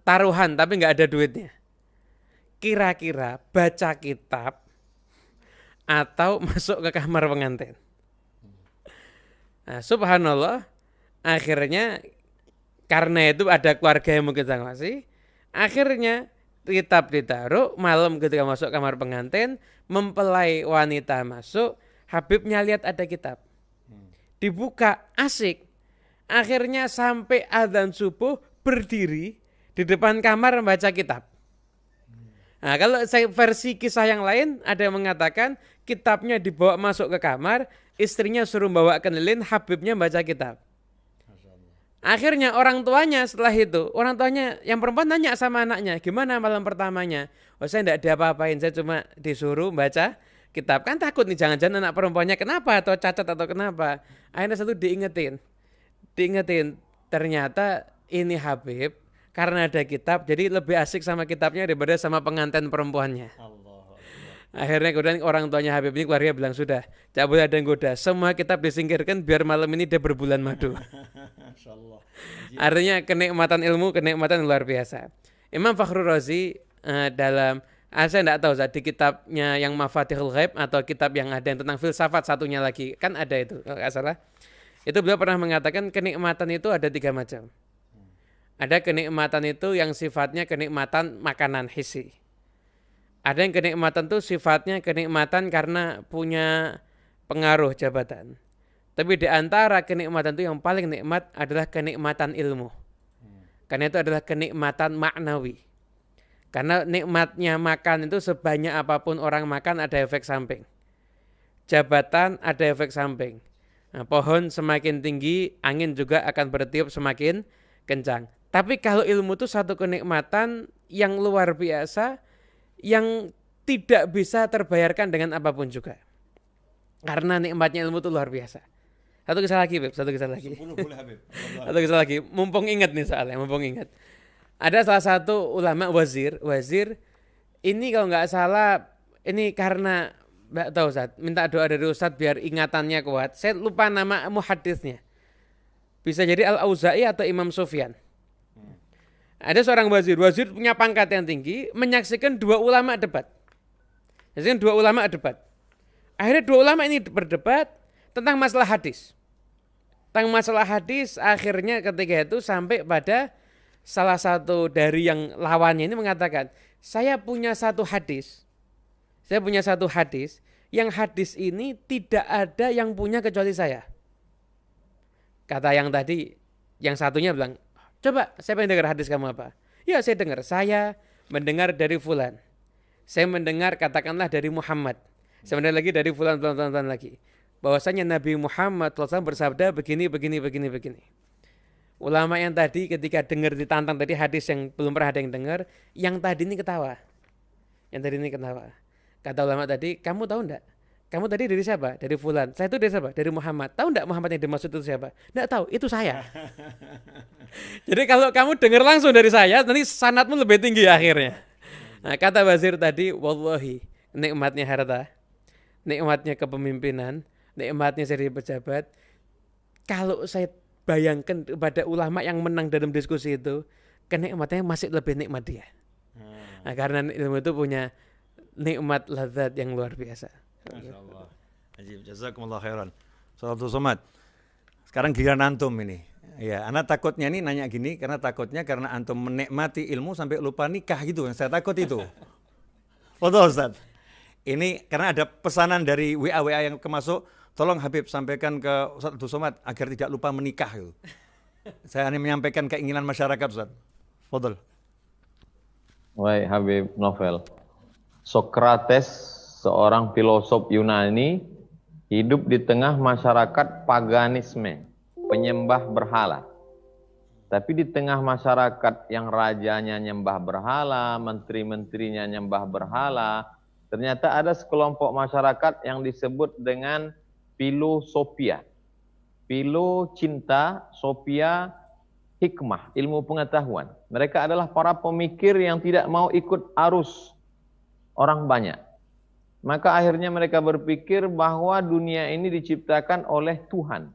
taruhan tapi nggak ada duitnya. Kira-kira baca kitab atau masuk ke kamar pengantin. Nah, subhanallah, akhirnya karena itu ada keluarga yang mungkin sangat masih, akhirnya kitab ditaruh, malam ketika masuk kamar pengantin, mempelai wanita masuk, Habibnya lihat ada kitab. Dibuka, asik. Akhirnya sampai adzan subuh berdiri di depan kamar membaca kitab. Nah, kalau versi kisah yang lain ada yang mengatakan kitabnya dibawa masuk ke kamar, istrinya suruh bawa ke lilin, Habibnya baca kitab. Akhirnya orang tuanya setelah itu, orang tuanya yang perempuan nanya sama anaknya, gimana malam pertamanya? Oh, saya enggak diapa-apain, saya cuma disuruh baca kitab. Kan takut nih jangan-jangan anak perempuannya kenapa atau cacat atau kenapa. Akhirnya satu diingetin, ternyata ini Habib karena ada kitab jadi lebih asik sama kitabnya daripada sama pengantin perempuannya. Akhirnya kemudian orang tuanya Habib ini keluarga bilang sudah, tidak boleh ada yang goda, semua kitab disingkirkan biar malam ini dia berbulan madu. Artinya kenikmatan ilmu, kenikmatan luar biasa. Imam Fakhrul Razi dalam, saya tidak tahu di kitabnya yang Mafatihul Ghaib atau kitab yang ada yang tentang filsafat satunya lagi, kan ada itu kalau nggak salah. Itu beliau pernah mengatakan kenikmatan itu ada 3 macam. Ada kenikmatan itu yang sifatnya kenikmatan makanan hissi. Ada yang kenikmatan itu sifatnya kenikmatan karena punya pengaruh jabatan. Tapi di antara kenikmatan itu yang paling nikmat adalah kenikmatan ilmu. Karena itu adalah kenikmatan maknawi. Karena nikmatnya makan itu sebanyak apapun orang makan ada efek samping. Jabatan ada efek samping. Nah, pohon semakin tinggi, angin juga akan bertiup semakin kencang. Tapi kalau ilmu itu satu kenikmatan yang luar biasa, yang tidak bisa terbayarkan dengan apapun juga. Karena nikmatnya ilmu itu luar biasa. Satu kisah lagi, Beb. Satu kisah lagi. Mumpung ingat nih soalnya, mumpung ingat. Ada salah satu ulama wazir ini kalau nggak salah, ini karena nggak tahu Ustaz, minta doa dari Ustaz biar ingatannya kuat. Saya lupa nama muhaditsnya. Bisa jadi Al-Auza'i atau Imam Sufyan. Ada seorang wazir punya pangkat yang tinggi, menyaksikan 2 ulama debat. Akhirnya 2 ulama ini berdebat tentang masalah hadis. Akhirnya ketika itu sampai pada salah satu dari yang lawannya ini mengatakan, saya punya satu hadis, yang hadis ini tidak ada yang punya kecuali saya. Kata yang tadi, yang satunya bilang, coba saya pengen dengar hadis kamu apa? Ya saya dengar, saya mendengar dari fulan. Saya mendengar katakanlah dari Muhammad. Saya mendengar lagi dari fulan lagi. Bahwasanya Nabi Muhammad SAW bersabda begini. Ulama yang tadi ketika dengar ditantang tadi hadis yang belum pernah ada yang dengar, yang tadi ini ketawa. Kata ulama tadi, kamu tahu enggak? Kamu tadi dari siapa? Dari fulan. Saya itu dari siapa? Dari Muhammad. Tahu enggak Muhammad yang dimaksud itu siapa? Enggak tahu, itu saya. Jadi kalau kamu dengar langsung dari saya, nanti sanadmu lebih tinggi akhirnya. Nah, kata wazir tadi, wallahi, nikmatnya harta, nikmatnya kepemimpinan, nikmatnya jadi pejabat. Kalau saya bayangkan kepada ulama yang menang dalam diskusi itu, kenikmatannya masih lebih nikmat dia. Nah, karena ilmu itu punya nikmat lazat yang luar biasa. Masya Allah. Ajib, jazakumullah khairan. Salatul Somad. Sekarang giliran antum ini. Ya, anak takutnya nih nanya gini karena antum menikmati ilmu sampai lupa nikah gitu. Saya takut itu. Foto Ustaz. Ini karena ada pesanan dari WA yang kemasuk, tolong Habib sampaikan ke Ustaz Abdul Somad agar tidak lupa menikah gitu. Saya hanya menyampaikan keinginan masyarakat Ustaz. Fadol. Baik Habib Novel. Sokrates, seorang filosof Yunani, hidup di tengah masyarakat paganisme, penyembah berhala. Tapi di tengah masyarakat yang rajanya nyembah berhala, menteri-menterinya nyembah berhala, ternyata ada sekelompok masyarakat yang disebut dengan filosofia. Filo cinta, sofia hikmah, ilmu pengetahuan. Mereka adalah para pemikir yang tidak mau ikut arus orang banyak. Maka akhirnya mereka berpikir bahwa dunia ini diciptakan oleh Tuhan.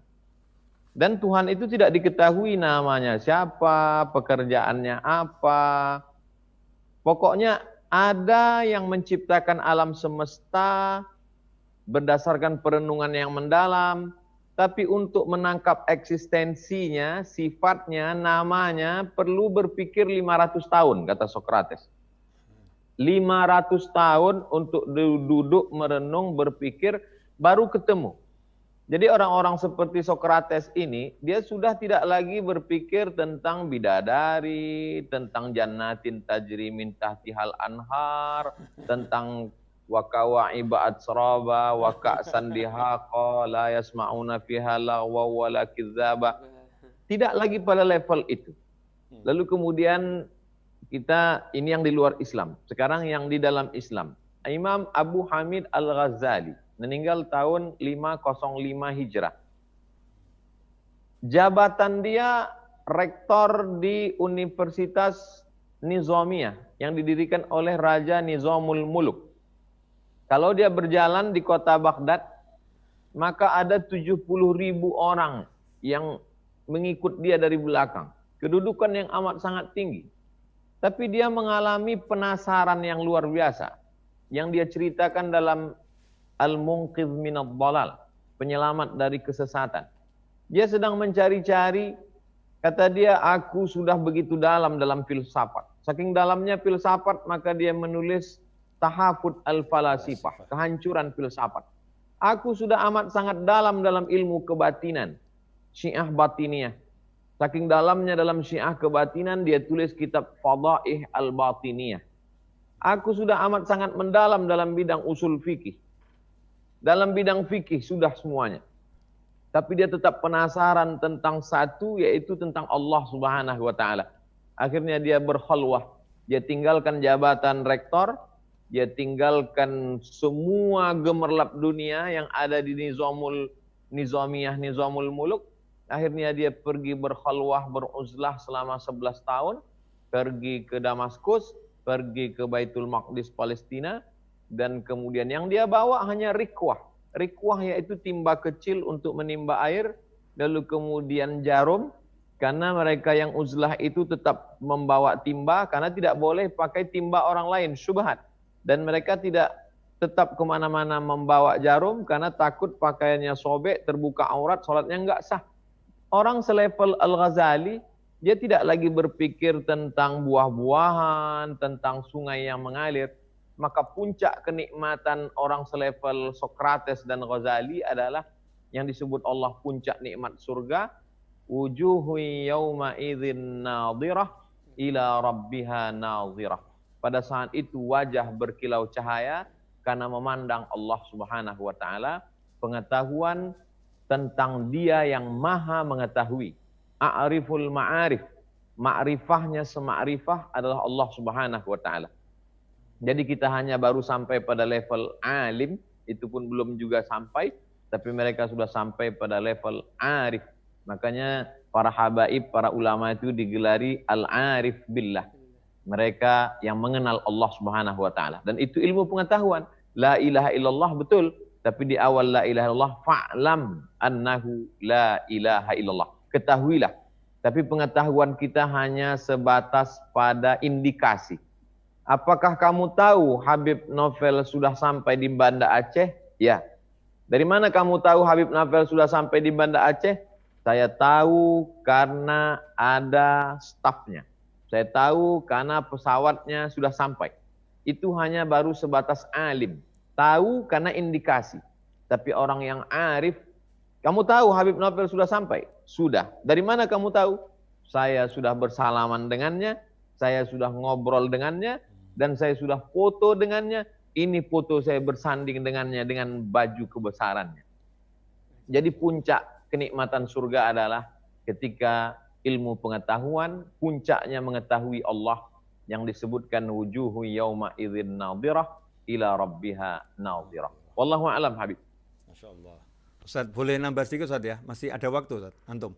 Dan Tuhan itu tidak diketahui namanya siapa, pekerjaannya apa. Pokoknya ada yang menciptakan alam semesta berdasarkan perenungan yang mendalam. Tapi untuk menangkap eksistensinya, sifatnya, namanya perlu berpikir 500 tahun, kata Sokrates. 500 tahun untuk duduk, merenung, berpikir, baru ketemu. Jadi orang-orang seperti Sokrates ini, dia sudah tidak lagi berpikir tentang bidadari, tentang jannatin tajri min tahtihal anhar, tentang wakawa'iba atsraba, waka'san dihaqa, la yasma'una fiha lagwa wala kidzaba. Tidak lagi pada level itu. Lalu kemudian kita, ini yang di luar Islam. Sekarang yang di dalam Islam. Imam Abu Hamid Al-Ghazali meninggal tahun 505 Hijrah. Jabatan dia rektor di Universitas Nizamiyah yang didirikan oleh Raja Nizamul Muluk. Kalau dia berjalan di kota Baghdad, maka ada 70.000 orang yang mengikut dia dari belakang. Kedudukan yang amat sangat tinggi. Tapi dia mengalami penasaran yang luar biasa. Yang dia ceritakan dalam Al-Munqidh minad Dhalal, penyelamat dari kesesatan. Dia sedang mencari-cari, kata dia, aku sudah begitu dalam filsafat. Saking dalamnya filsafat, maka dia menulis Tahafut al-Falasifah, kehancuran filsafat. Aku sudah amat sangat dalam ilmu kebatinan, Syiah Batiniyah. Saking dalamnya dalam Syiah kebatinan, dia tulis kitab Fadaih al-Batiniyah. Aku sudah amat sangat mendalam dalam bidang usul fikih. Dalam bidang fikih sudah semuanya. Tapi dia tetap penasaran tentang satu, yaitu tentang Allah Subhanahu wa Ta'ala. Akhirnya dia berkhalwah. Dia tinggalkan jabatan rektor, dia tinggalkan semua gemerlap dunia yang ada di Nizamiyah, Nizamul Muluk. Akhirnya dia pergi berkhalwah, beruzlah selama 11 tahun. Pergi ke Damaskus, pergi ke Baitul Maqdis Palestina. Dan kemudian yang dia bawa hanya rikwah. Rikwah yaitu timba kecil untuk menimba air. Lalu kemudian jarum. Karena mereka yang uzlah itu tetap membawa timba. Karena tidak boleh pakai timba orang lain. Syubhat. Dan mereka tidak tetap kemana-mana membawa jarum. Karena takut pakaiannya sobek, terbuka aurat, sholatnya enggak sah. Orang selevel Al-Ghazali, dia tidak lagi berpikir tentang buah-buahan, tentang sungai yang mengalir. Maka puncak kenikmatan orang selevel Sokrates dan Ghazali adalah yang disebut Allah puncak nikmat surga. Wujuhu yawma idzin nadhirah ila rabbiha nadhirah. Pada saat itu wajah berkilau cahaya karena memandang Allah Subhanahu wa Ta'ala. Pengetahuan tentang dia yang maha mengetahui. A'riful ma'arif. Ma'rifahnya sema'rifah adalah Allah Subhanahu wa Ta'ala. Jadi kita hanya baru sampai pada level alim, itu pun belum juga sampai, tapi mereka sudah sampai pada level arif. Makanya para habaib, para ulama itu digelari al-arif billah. Mereka yang mengenal Allah Subhanahu wa Ta'ala. Dan itu ilmu pengetahuan. La ilaha illallah betul, tapi di awal la ilaha illallah fa'lam annahu la ilaha illallah. Ketahuilah. Tapi pengetahuan kita hanya sebatas pada indikasi. Apakah kamu tahu Habib Novel sudah sampai di Banda Aceh? Ya. Dari mana kamu tahu Habib Novel sudah sampai di Banda Aceh? Saya tahu karena ada stafnya. Saya tahu karena pesawatnya sudah sampai. Itu hanya baru sebatas alim. Tahu karena indikasi. Tapi orang yang arif, kamu tahu Habib Novel sudah sampai? Sudah. Dari mana kamu tahu? Saya sudah bersalaman dengannya, saya sudah ngobrol dengannya, dan saya sudah foto dengannya. Ini foto saya bersanding dengannya dengan baju kebesarannya. Jadi puncak kenikmatan surga adalah ketika ilmu pengetahuan, puncaknya mengetahui Allah yang disebutkan wujuhu yauma idzin nadhirah ila rabbiha nadhirah. Wallahu a'lam Habib. Masyaallah. Ustaz, boleh nambah sedikit Ustaz ya? Masih ada waktu Ustaz, antum.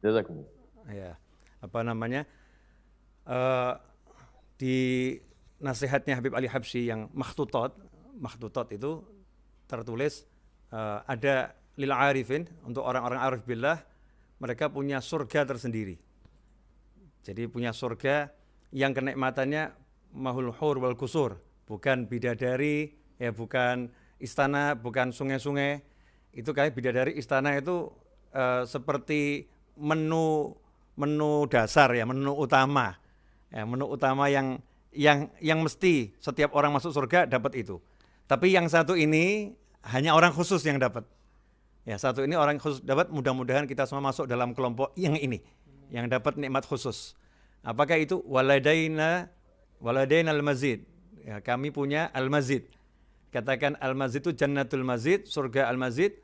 Jazakumullah. Ya. Apa namanya? Di nasihatnya Habib Ali Habsyi yang makhtutat itu tertulis ada lil arifin, untuk orang-orang arif billah, mereka punya surga tersendiri. Jadi punya surga yang kenikmatannya mahul hur wal kusur, bukan bidadari, ya bukan istana, bukan sungai-sungai. Itu kayak bidadari istana itu seperti menu dasar ya, menu utama. Ya, menu utama yang yang mesti setiap orang masuk surga dapat itu. Tapi yang satu ini hanya orang khusus yang dapat. Ya, satu ini orang khusus dapat, mudah-mudahan kita semua masuk dalam kelompok yang ini, yang dapat nikmat khusus. Apakah itu? Waladaina al-mazid. Ya, kami punya al-mazid. Katakan al-mazid itu jannatul mazid, surga al-mazid.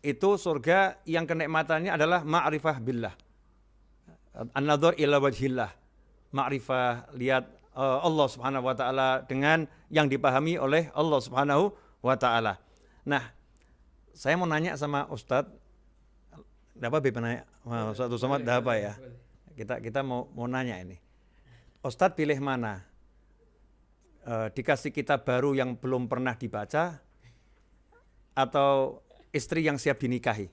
Itu surga yang kenikmatannya adalah ma'rifah billah. An-nadhar ila wajhillah. Ma'rifah, lihat Allah Subhanahu wa taala dengan yang dipahami oleh Allah Subhanahu wa taala. Nah, saya mau nanya sama Ustadz, apa Beb nanya? Ustadz Somad, apa ya? Kita mau nanya ini. Ustadz pilih mana? Dikasih kitab baru yang belum pernah dibaca, atau istri yang siap dinikahi?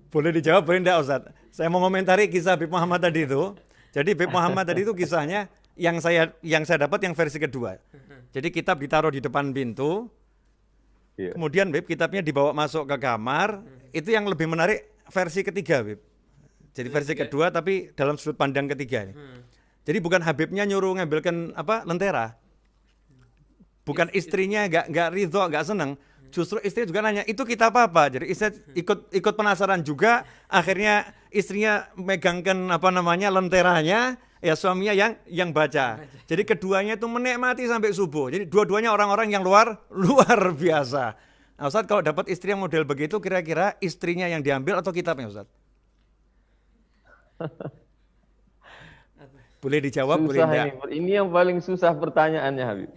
Boleh dijawab, boleh enggak Ustadz? Saya mau komentari kisah Beb Muhammad tadi itu. Jadi Beb Muhammad tadi itu kisahnya yang saya dapat yang versi kedua. Jadi kitab ditaruh di depan pintu. Kemudian Beb kitabnya dibawa masuk ke kamar. Itu yang lebih menarik versi ketiga Beb. Jadi versi kedua tapi dalam sudut pandang ketiga ini. Jadi bukan Habibnya nyuruh ngambilkan lentera. Bukan istrinya enggak ridho, enggak senang. Justru istri juga nanya, itu kitab apa? Jadi istri ikut penasaran juga, akhirnya istrinya megangkan lenteranya, ya suaminya yang baca. Jadi keduanya itu menikmati sampai subuh. Jadi dua-duanya orang-orang yang luar biasa. Nah, Ustadz, kalau dapat istri yang model begitu, kira-kira istrinya yang diambil atau kitabnya, Ustadz? Boleh dijawab, susah boleh enggak? Ini yang paling susah pertanyaannya, Habib.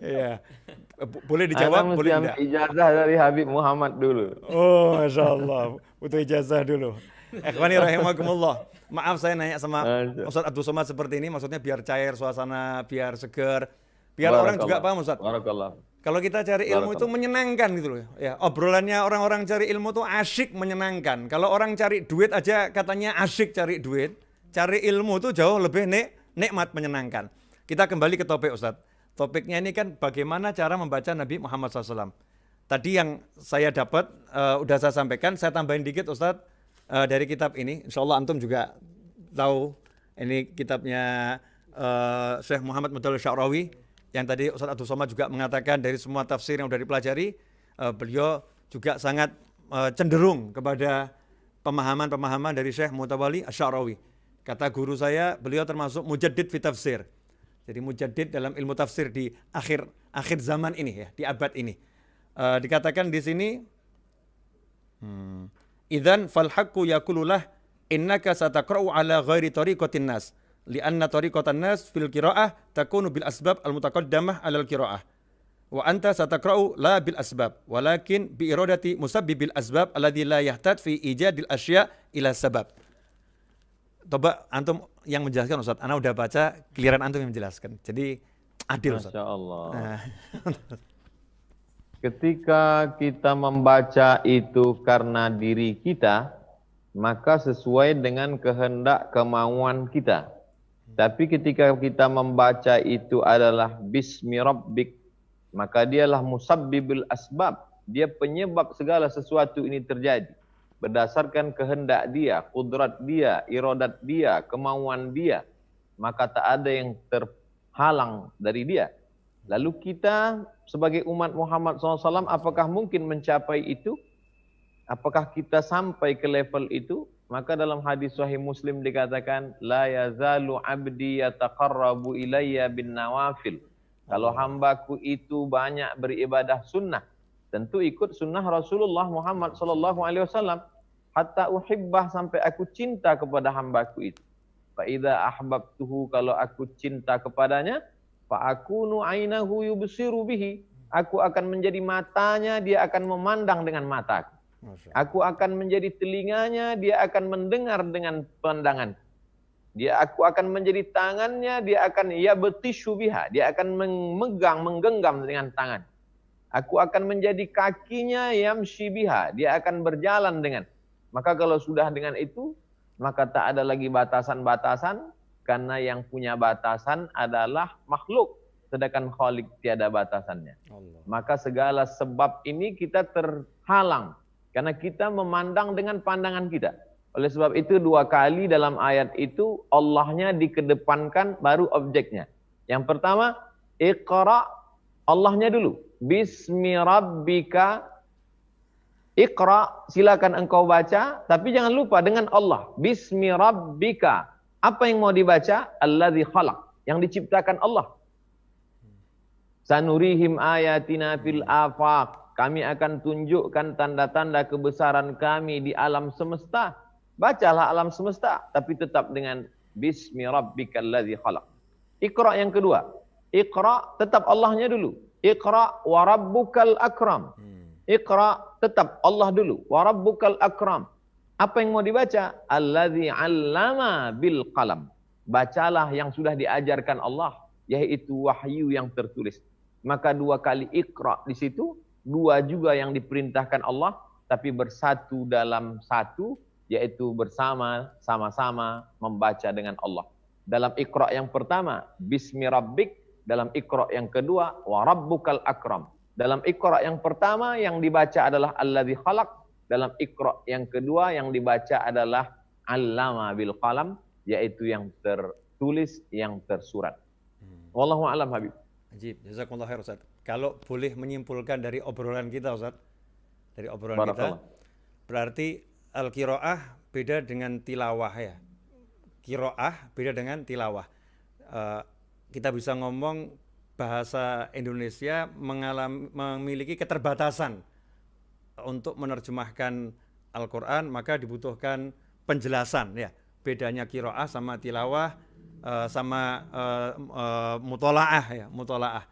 Iya. Boleh dijawab, boleh enggak? Ijazah dari Habib Muhammad dulu. Oh, Masya Allah. Butuh ijazah dulu. Ikhwani rahimakumullah. Maaf saya nanya sama Ustadz Abdul Somad seperti ini, maksudnya biar cair suasana, biar seger, biar orang juga paham Ustadz. Kalau kita cari ilmu itu menyenangkan gitu loh. Ya, obrolannya orang-orang cari ilmu itu asyik, menyenangkan. Kalau orang cari duit aja katanya asyik cari duit, cari ilmu itu jauh lebih nikmat, menyenangkan. Kita kembali ke topik Ustadz. Topiknya ini kan bagaimana cara membaca Nabi Muhammad SAW. Tadi yang saya dapat, udah saya sampaikan, saya tambahin dikit Ustadz, dari kitab ini. Insya Allah Antum juga tahu, ini kitabnya Syekh Muhammad Mudhalil Sya'rawi, yang tadi Ustadz Abdul Somad juga mengatakan dari semua tafsir yang sudah dipelajari, beliau juga sangat cenderung kepada pemahaman-pemahaman dari Syekh Mutawalli Asy-Sya'rawi. Kata guru saya, beliau termasuk mujaddid fi tafsir. Jadi mujaddid dalam ilmu tafsir di akhir zaman ini ya, di abad ini. Dikatakan di sini, idzan fal haqqu yaqululah innaka sataqra'u ala ghairi tariqatin nas li'anna tariqatan nas fil qira'ah takunu bil asbab al mutaqaddamah ala al qira'ah wa anta sataqra'u la bil asbab walakin bi iradati musabbibil asbab alladhi la yahtad fi ijadil asya' ila sabab. Coba Antum yang menjelaskan Ustaz. Ana udah baca, giliran Antum yang menjelaskan. Jadi adil Ustaz. Masya Allah. Ketika kita membaca itu karena diri kita, maka sesuai dengan kehendak kemauan kita. Tapi ketika kita membaca itu adalah bismi rabbik, maka dialah musabbibul asbab. Dia penyebab segala sesuatu ini terjadi. Berdasarkan kehendak dia, kudrat dia, iradat dia, kemauan dia, maka tak ada yang terhalang dari dia. Lalu kita sebagai umat Muhammad SAW, apakah mungkin mencapai itu? Apakah kita sampai ke level itu? Maka dalam hadis Sahih Muslim dikatakan, la yazalu abdi yataqarrabu ilayya bin nawafil. Kalau hambaku itu banyak beribadah sunnah, tentu ikut sunnah Rasulullah Muhammad SAW. Hatta uhibbah, sampai aku cinta kepada hambaku itu. Fa idza ahbabtuhu, kalau aku cinta kepadanya, fa akunu ainahu yubsiru bihi, aku akan menjadi matanya, dia akan memandang dengan mataku. Aku akan menjadi telinganya, dia akan mendengar dengan pandangan. Aku akan menjadi tangannya, dia akan yabtishu biha, dia akan memegang, menggenggam dengan tangan. Aku akan menjadi kakinya, yamshi biha, dia akan berjalan dengan. Maka kalau sudah dengan itu, maka tak ada lagi batasan-batasan, karena yang punya batasan adalah makhluk, sedangkan Khalik tiada batasannya. Allah. Maka segala sebab ini kita terhalang, Karena kita memandang dengan pandangan kita. Oleh sebab itu 2 kali dalam ayat itu Allahnya dikedepankan baru objeknya. Yang pertama, Iqra, Allahnya dulu. Bismi rabbika. Iqra, silakan engkau baca, tapi jangan lupa dengan Allah. Bismi rabbika. Apa yang mau dibaca? Alladzi khalaq, yang diciptakan Allah. Sanurihim ayatina fil afaq. Kami akan tunjukkan tanda-tanda kebesaran kami di alam semesta. Bacalah alam semesta, tapi tetap dengan Bismi rabbikal ladzi khalaq. Iqra yang kedua. Iqra, tetap Allahnya dulu. Iqra wa rabbukal akram. Iqra, tetap Allah dulu. Wa rabbukal akram. Apa yang mau dibaca? Alladzi 'allama bil qalam. Bacalah yang sudah diajarkan Allah, yaitu wahyu yang tertulis. Maka 2 kali Iqra di situ, 2 juga yang diperintahkan Allah, tapi bersatu dalam satu, yaitu bersama, sama-sama membaca dengan Allah. Dalam Iqra yang pertama, Bismi rabbik. Dalam Iqra yang kedua, wa rabbukal akram. Dalam Iqra yang pertama yang dibaca adalah Alladzi khalaq. Dalam Iqra yang kedua yang dibaca adalah Allama bil qalam, yaitu yang tertulis, yang tersurat. Wallahu a'lam Habib. Ajib, jazakumullah khair Ustaz. Kalau boleh menyimpulkan dari obrolan kita Ustaz, dari obrolan kita, berarti al-qiraah beda dengan tilawah ya. Qiraah beda dengan tilawah. Kita bisa ngomong bahasa Indonesia memiliki keterbatasan untuk menerjemahkan Al-Quran, maka dibutuhkan penjelasan ya. Bedanya qiraah sama tilawah sama mutolaah ya, mutolaah.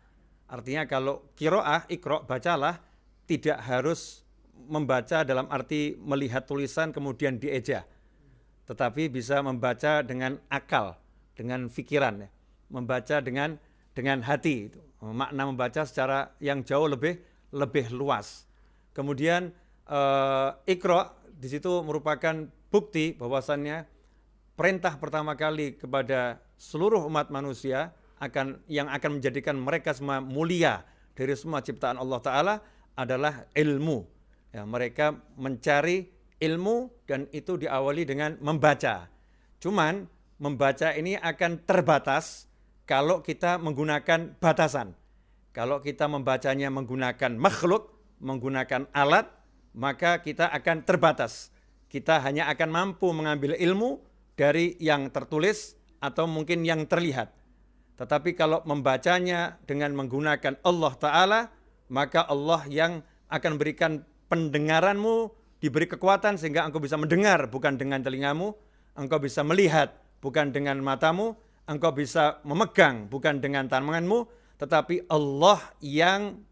Artinya kalau qiraah, Iqra, bacalah, tidak harus membaca dalam arti melihat tulisan kemudian dieja, tetapi bisa membaca dengan akal, dengan pikiran ya. Membaca dengan hati, makna membaca secara yang jauh lebih luas. Kemudian Iqra di situ merupakan bukti bahwasannya perintah pertama kali kepada seluruh umat manusia yang akan menjadikan mereka semua mulia dari semua ciptaan Allah Ta'ala adalah ilmu. Ya, mereka mencari ilmu dan itu diawali dengan membaca. Cuman membaca ini akan terbatas kalau kita menggunakan batasan. Kalau kita membacanya menggunakan makhluk, menggunakan alat, maka kita akan terbatas. Kita hanya akan mampu mengambil ilmu dari yang tertulis atau mungkin yang terlihat. Tetapi kalau membacanya dengan menggunakan Allah Ta'ala, maka Allah yang akan berikan pendengaranmu, diberi kekuatan sehingga engkau bisa mendengar bukan dengan telingamu, engkau bisa melihat bukan dengan matamu, engkau bisa memegang bukan dengan tanganmu, tetapi Allah yang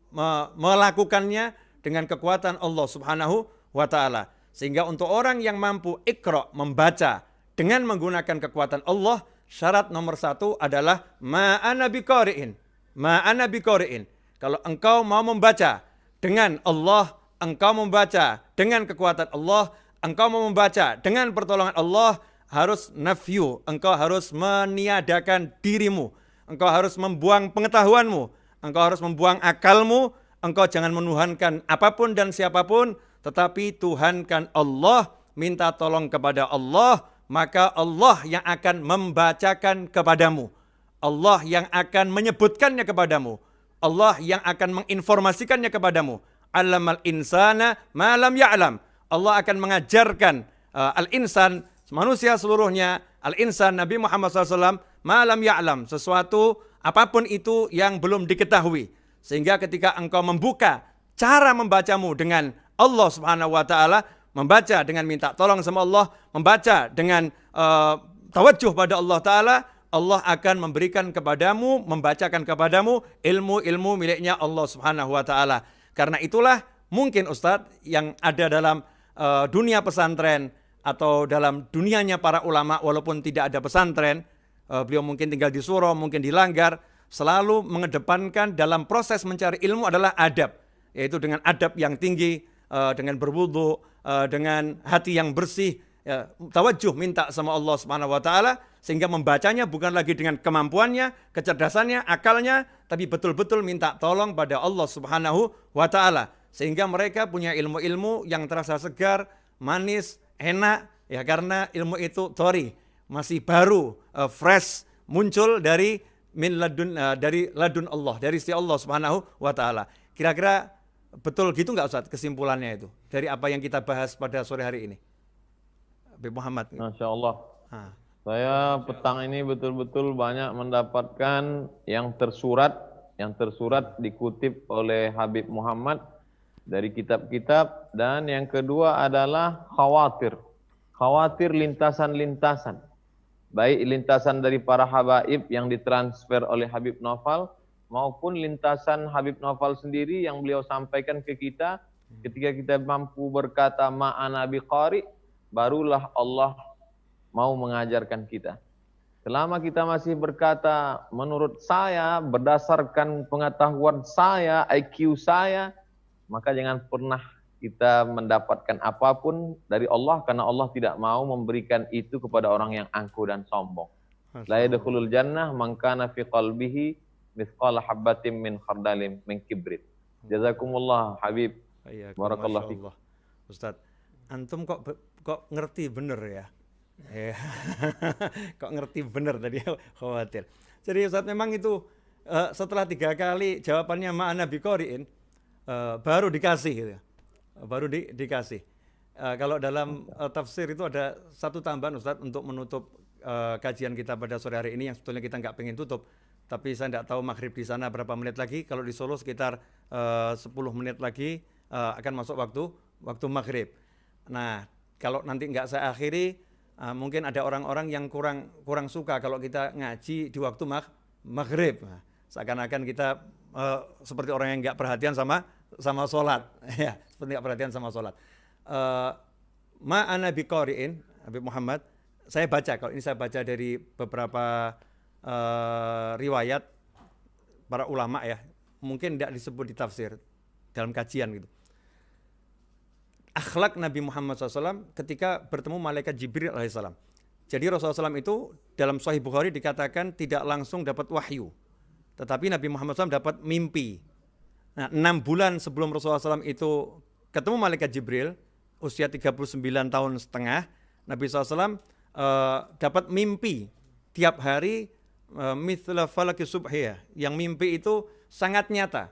melakukannya dengan kekuatan Allah Subhanahu wa Ta'ala. Sehingga untuk orang yang mampu Iqra, membaca dengan menggunakan kekuatan Allah, syarat nomor 1 adalah ma'ana biqari'in. Ma'ana biqari'in. Kalau engkau mau membaca dengan Allah, engkau membaca dengan kekuatan Allah, engkau mau membaca dengan pertolongan Allah, harus nafyu, engkau harus meniadakan dirimu, engkau harus membuang pengetahuanmu, engkau harus membuang akalmu, engkau jangan menuhankan apapun dan siapapun, tetapi tuhankan Allah, minta tolong kepada Allah, maka Allah yang akan membacakan kepadamu, Allah yang akan menyebutkannya kepadamu, Allah yang akan menginformasikannya kepadamu. Allamal insana ma lam ya'lam. Allah akan mengajarkan al-insan, manusia seluruhnya, al-insan Nabi Muhammad SAW, malam ya'lam, sesuatu apapun itu yang belum diketahui. Sehingga ketika engkau membuka cara membacamu dengan Allah Subhanahu wa Ta'ala, membaca dengan minta tolong sama Allah, membaca dengan tawajuh pada Allah Ta'ala, Allah akan memberikan kepadamu, membacakan kepadamu ilmu-ilmu miliknya Allah Subhanahu wa Ta'ala. Karena itulah mungkin Ustadz yang ada dalam dunia pesantren atau dalam dunianya para ulama, walaupun tidak ada pesantren, beliau mungkin tinggal di surau, mungkin di Langgar, selalu mengedepankan dalam proses mencari ilmu adalah adab, yaitu dengan adab yang tinggi, dengan berwudu, dengan hati yang bersih, ya, tawajuh minta sama Allah Subhanahu wa Ta'ala, sehingga membacanya bukan lagi dengan kemampuannya, kecerdasannya, akalnya, tapi betul-betul minta tolong pada Allah Subhanahu wa Ta'ala. Sehingga mereka punya ilmu-ilmu yang terasa segar, manis, enak, ya karena ilmu itu masih baru, fresh, muncul dari dari ladun Allah, dari sisi Allah Subhanahu wa taala. Kira-kira betul gitu nggak Ustaz kesimpulannya itu dari apa yang kita bahas pada sore hari ini? Habib Muhammad. Masya Allah. Saya petang ini betul-betul banyak mendapatkan yang tersurat dikutip oleh Habib Muhammad dari kitab-kitab, dan yang kedua adalah khawatir lintasan-lintasan, baik lintasan dari para habaib yang ditransfer oleh Habib Naufal maupun lintasan Habib Naufal sendiri yang beliau sampaikan ke kita. Ketika kita mampu berkata ma'ana biqari, barulah Allah mau mengajarkan kita. Selama kita masih berkata menurut saya, berdasarkan pengetahuan saya, IQ saya, maka jangan pernah kita mendapatkan apapun dari Allah, karena Allah tidak mau memberikan itu kepada orang yang angkuh dan sombong. La yadkhulul jannah man kana fi qalbihi mithqala habbatin min khardalin min kibrit. Jazakumullah Habib. Barakallahu fiik. Ustaz, antum kok ngerti bener ya? Kok ngerti bener tadi, khawatir. Jadi Ustaz memang itu setelah 3 kali jawabannya ma'ana biqari'in, baru dikasih gitu. Baru dikasih. Kalau dalam tafsir itu ada satu tambahan Ustaz untuk menutup kajian kita pada sore hari ini yang sebetulnya kita nggak pengen tutup, tapi saya nggak tahu maghrib di sana berapa menit lagi. Kalau di Solo sekitar 10 menit lagi akan masuk waktu maghrib. Nah, kalau nanti nggak saya akhiri, mungkin ada orang-orang yang kurang suka kalau kita ngaji di waktu maghrib. Nah, seakan-akan kita seperti orang yang nggak perhatian sama sholat, ya, seperti nggak perhatian sama sholat. Ma'ana biqari'in, Habib Muhammad, saya baca, kalau ini saya baca dari beberapa riwayat para ulama ya, mungkin tidak disebut di tafsir, dalam kajian gitu. Akhlak Nabi Muhammad SAW ketika bertemu malaikat Jibril alaihissalam. Jadi Rasulullah SAW itu dalam Sahih Bukhari dikatakan tidak langsung dapat wahyu, tetapi Nabi Muhammad SAW dapat mimpi. Nah, 6 bulan sebelum Rasulullah SAW itu ketemu malaikat Jibril, usia 39 tahun setengah, Nabi SAW dapat mimpi tiap hari mithla falaki subhiyah, yang mimpi itu sangat nyata.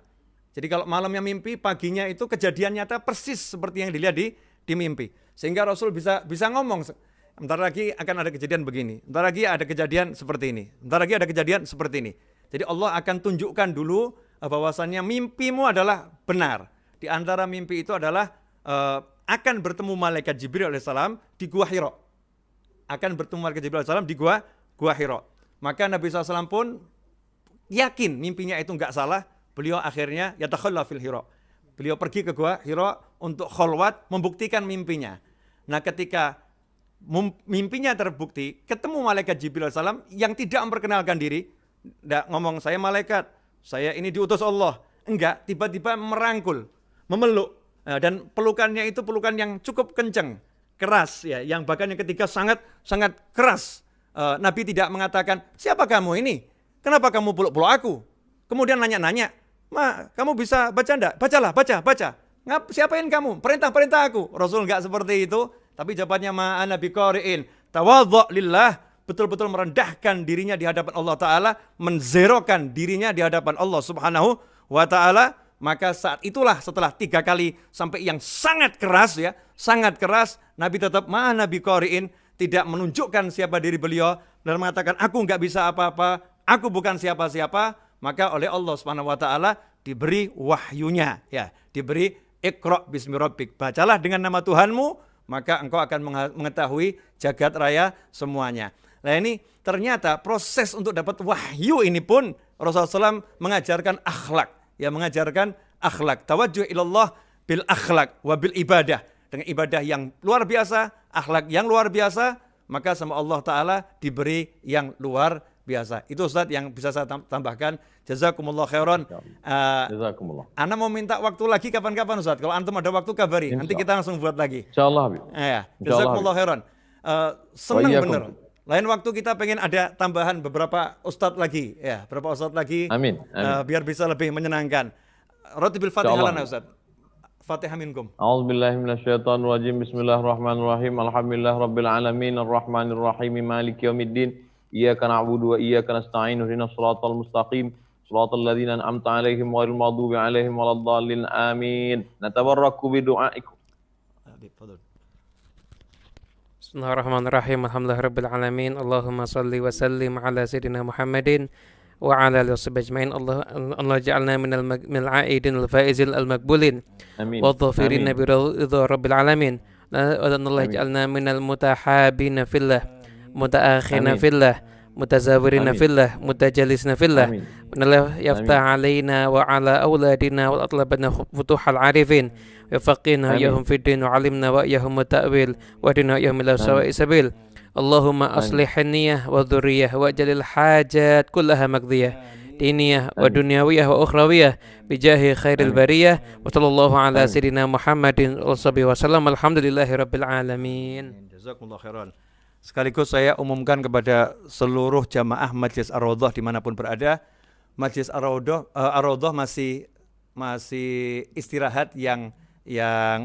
Jadi kalau malamnya mimpi, paginya itu kejadian nyata persis seperti yang dilihat di mimpi. Sehingga Rasul bisa ngomong, bentar lagi akan ada kejadian begini, bentar lagi ada kejadian seperti ini, bentar lagi ada kejadian seperti ini. Jadi Allah akan tunjukkan dulu bahwasannya mimpimu adalah benar. Di antara mimpi itu adalah akan bertemu malaikat Jibril alaihissalam di Gua Hira. Akan bertemu malaikat Jibril alaihissalam di Gua Hira. Maka Nabi SAW pun yakin mimpinya itu enggak salah. Beliau akhirnya yatakhalla fil Hira. Beliau pergi ke Gua Hira untuk kholwat, membuktikan mimpinya. Nah, ketika mimpinya terbukti, ketemu malaikat Jibril alaihissalam yang tidak memperkenalkan diri, tidak ngomong saya malaikat, saya ini diutus Allah. Enggak, tiba-tiba merangkul, memeluk, dan pelukannya itu pelukan yang cukup kencang, keras ya, yang bahkan yang ketiga sangat keras. Nabi tidak mengatakan, siapa kamu ini? Kenapa kamu peluk-peluk aku? Kemudian nanya-nanya, kamu bisa baca enggak? Baca. Siapain kamu? Perintah aku. Rasul enggak seperti itu, tapi jawabannya ma'ana biqari'in. Tawadhu' lillah, betul-betul merendahkan dirinya di hadapan Allah Ta'ala, menzerokan dirinya di hadapan Allah Subhanahu wa Ta'ala. Maka saat itulah setelah 3 kali sampai yang sangat keras ya, sangat keras, Nabi tetap ma'ana biqari'in, tidak menunjukkan siapa diri beliau dan mengatakan aku enggak bisa apa-apa, aku bukan siapa-siapa. Maka oleh Allah Subhanahu wa Ta'ala diberi wahyunya ya, diberi Iqra bismi rabbik, bacalah dengan nama Tuhanmu, maka engkau akan mengetahui jagat raya semuanya. Nah, ini ternyata proses untuk dapat wahyu ini pun Rasulullah SAW mengajarkan akhlak, ya, mengajarkan akhlak. Tawajjuh ilallah bil akhlak wa bil ibadah, dengan ibadah yang luar biasa, akhlak yang luar biasa, maka sama Allah Ta'ala diberi yang luar biasa. Itu Ustaz yang bisa saya tambahkan. Jazakumullah khairan. Jazakumullah. Ana mau minta waktu lagi kapan-kapan Ustaz. Kalau antum ada waktu kabari, nanti kita langsung buat lagi. Insyaallah Habib. Ya, jazakumullah khairan. Senang bener. Lain waktu kita pengen ada tambahan beberapa ustadz lagi, ya, beberapa ustadz lagi. Amin. Biar bisa lebih menyenangkan. Roti bil Fatihah lana Ustaz. Fatihah minkum. A'udzubillahi minasyaitonirrajim. Bismillahirrahmanirrahim. Alhamdulillah rabbil alamin arrahmanir rahim maliki yaumiddin. Iyyaka na'budu wa iyyaka nasta'in. Ihdinas shiratal mustaqim. Shiratal ladzina an'amta 'alaihim ghairil maghdubi 'alaihim waladdallin. Amin. Natabarraku bi du'aikum. Bismillahirrahmanirrahim. Alhamdulillahirabbil alamin. Allahumma shalli wa sallim ala sayyidina Muhammadin wa ala alihi washabbihi ajmain. Allah ja'alna minal 'aidin al-faizil al-maqbulin Amin. wa dhafirin bi ridha rabbil alamin. Allah ja'alna minal mutahabina fillah, mutaakhina fillah, mutazawirina fillah, mutajalisina fillah. Allah yaftah alaina wa ala auladina wa atlabana futuhal arifin. Wafaqina yahum fid din wa alimna wa yahum ta'wil wa dina yahum ila sawa'i sabil. Allahumma aslih niyah wa dhurriyyah wa jalil hajat kullaha maqdiyah diniyah wa dunyawiyah wa ukhrawiyah bijahi khairil bariyah wa sallallahu ala sayyidina Muhammadin wa sahbihi wa sallam. Alhamdulillahi rabbil alamin. Jazakumullah khairan. Sekaligus saya umumkan kepada seluruh jamaah Majlis Ar-Raudhah dimanapun berada, Majlis Ar-Raudhah masih istirahat yang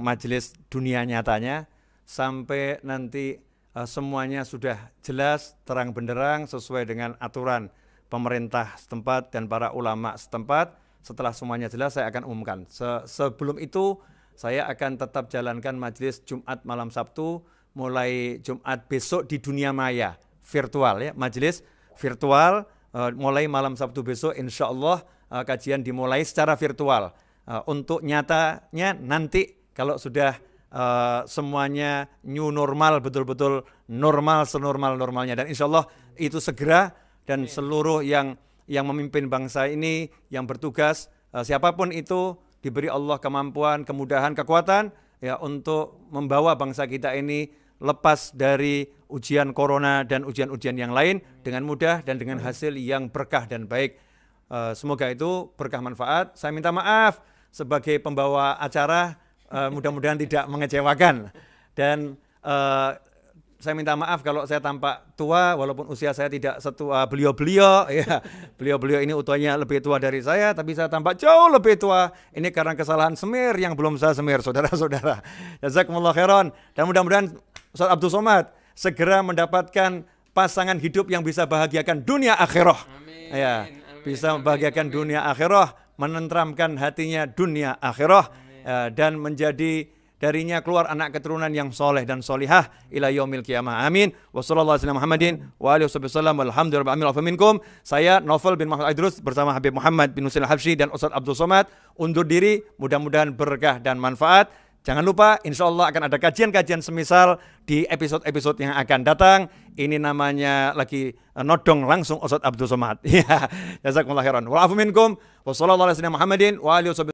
majelis dunia nyatanya sampai nanti semuanya sudah jelas terang benderang sesuai dengan aturan pemerintah setempat dan para ulama setempat. Setelah semuanya jelas saya akan umumkan. Sebelum itu saya akan tetap jalankan majelis Jumat malam Sabtu mulai Jumat besok di dunia maya virtual ya, majelis virtual mulai malam Sabtu besok insyaallah kajian dimulai secara virtual. Untuk nyatanya nanti kalau sudah semuanya new normal, betul-betul normal senormal-normalnya, dan insya Allah itu segera, dan seluruh yang memimpin bangsa ini, yang bertugas siapapun itu diberi Allah kemampuan, kemudahan, kekuatan ya untuk membawa bangsa kita ini lepas dari ujian corona dan ujian-ujian yang lain dengan mudah dan dengan hasil yang berkah dan baik. Semoga itu berkah manfaat. Saya minta maaf sebagai pembawa acara, mudah-mudahan tidak mengecewakan, dan saya minta maaf kalau saya tampak tua walaupun usia saya tidak setua beliau-beliau ya. Beliau-beliau ini utuhnya lebih tua dari saya, tapi saya tampak jauh lebih tua. Ini karena kesalahan semir yang belum saya semir, saudara-saudara. Jazakumullah khairan. Dan mudah-mudahan Ustaz Abdul Somad segera mendapatkan pasangan hidup yang bisa bahagiakan dunia akhirah. Amin. Ya, bisa membahagiakan dunia akhirah, menenteramkan hatinya dunia akhirah, dan menjadi darinya keluar anak keturunan yang soleh dan solihah ila yaumil qiyamah. Amin. Wassallallahu ala Muhammadin wa alihi wasallam. Walhamdulillahi minkum. Saya Novel bin Muhammad Idrus bersama Habib Muhammad bin Husain Al-Habsyi dan Ustaz Abdul Somad undur diri. Mudah-mudahan berkah dan manfaat. Jangan lupa, insya Allah akan ada kajian-kajian semisal di episode-episode yang akan datang. Ini namanya lagi nodong langsung Ustaz Abdul Somad. Ya, jazakumullah khairan. Wa'afu minkum. Wassallallahu ala Muhammadin wa alihi wasallam.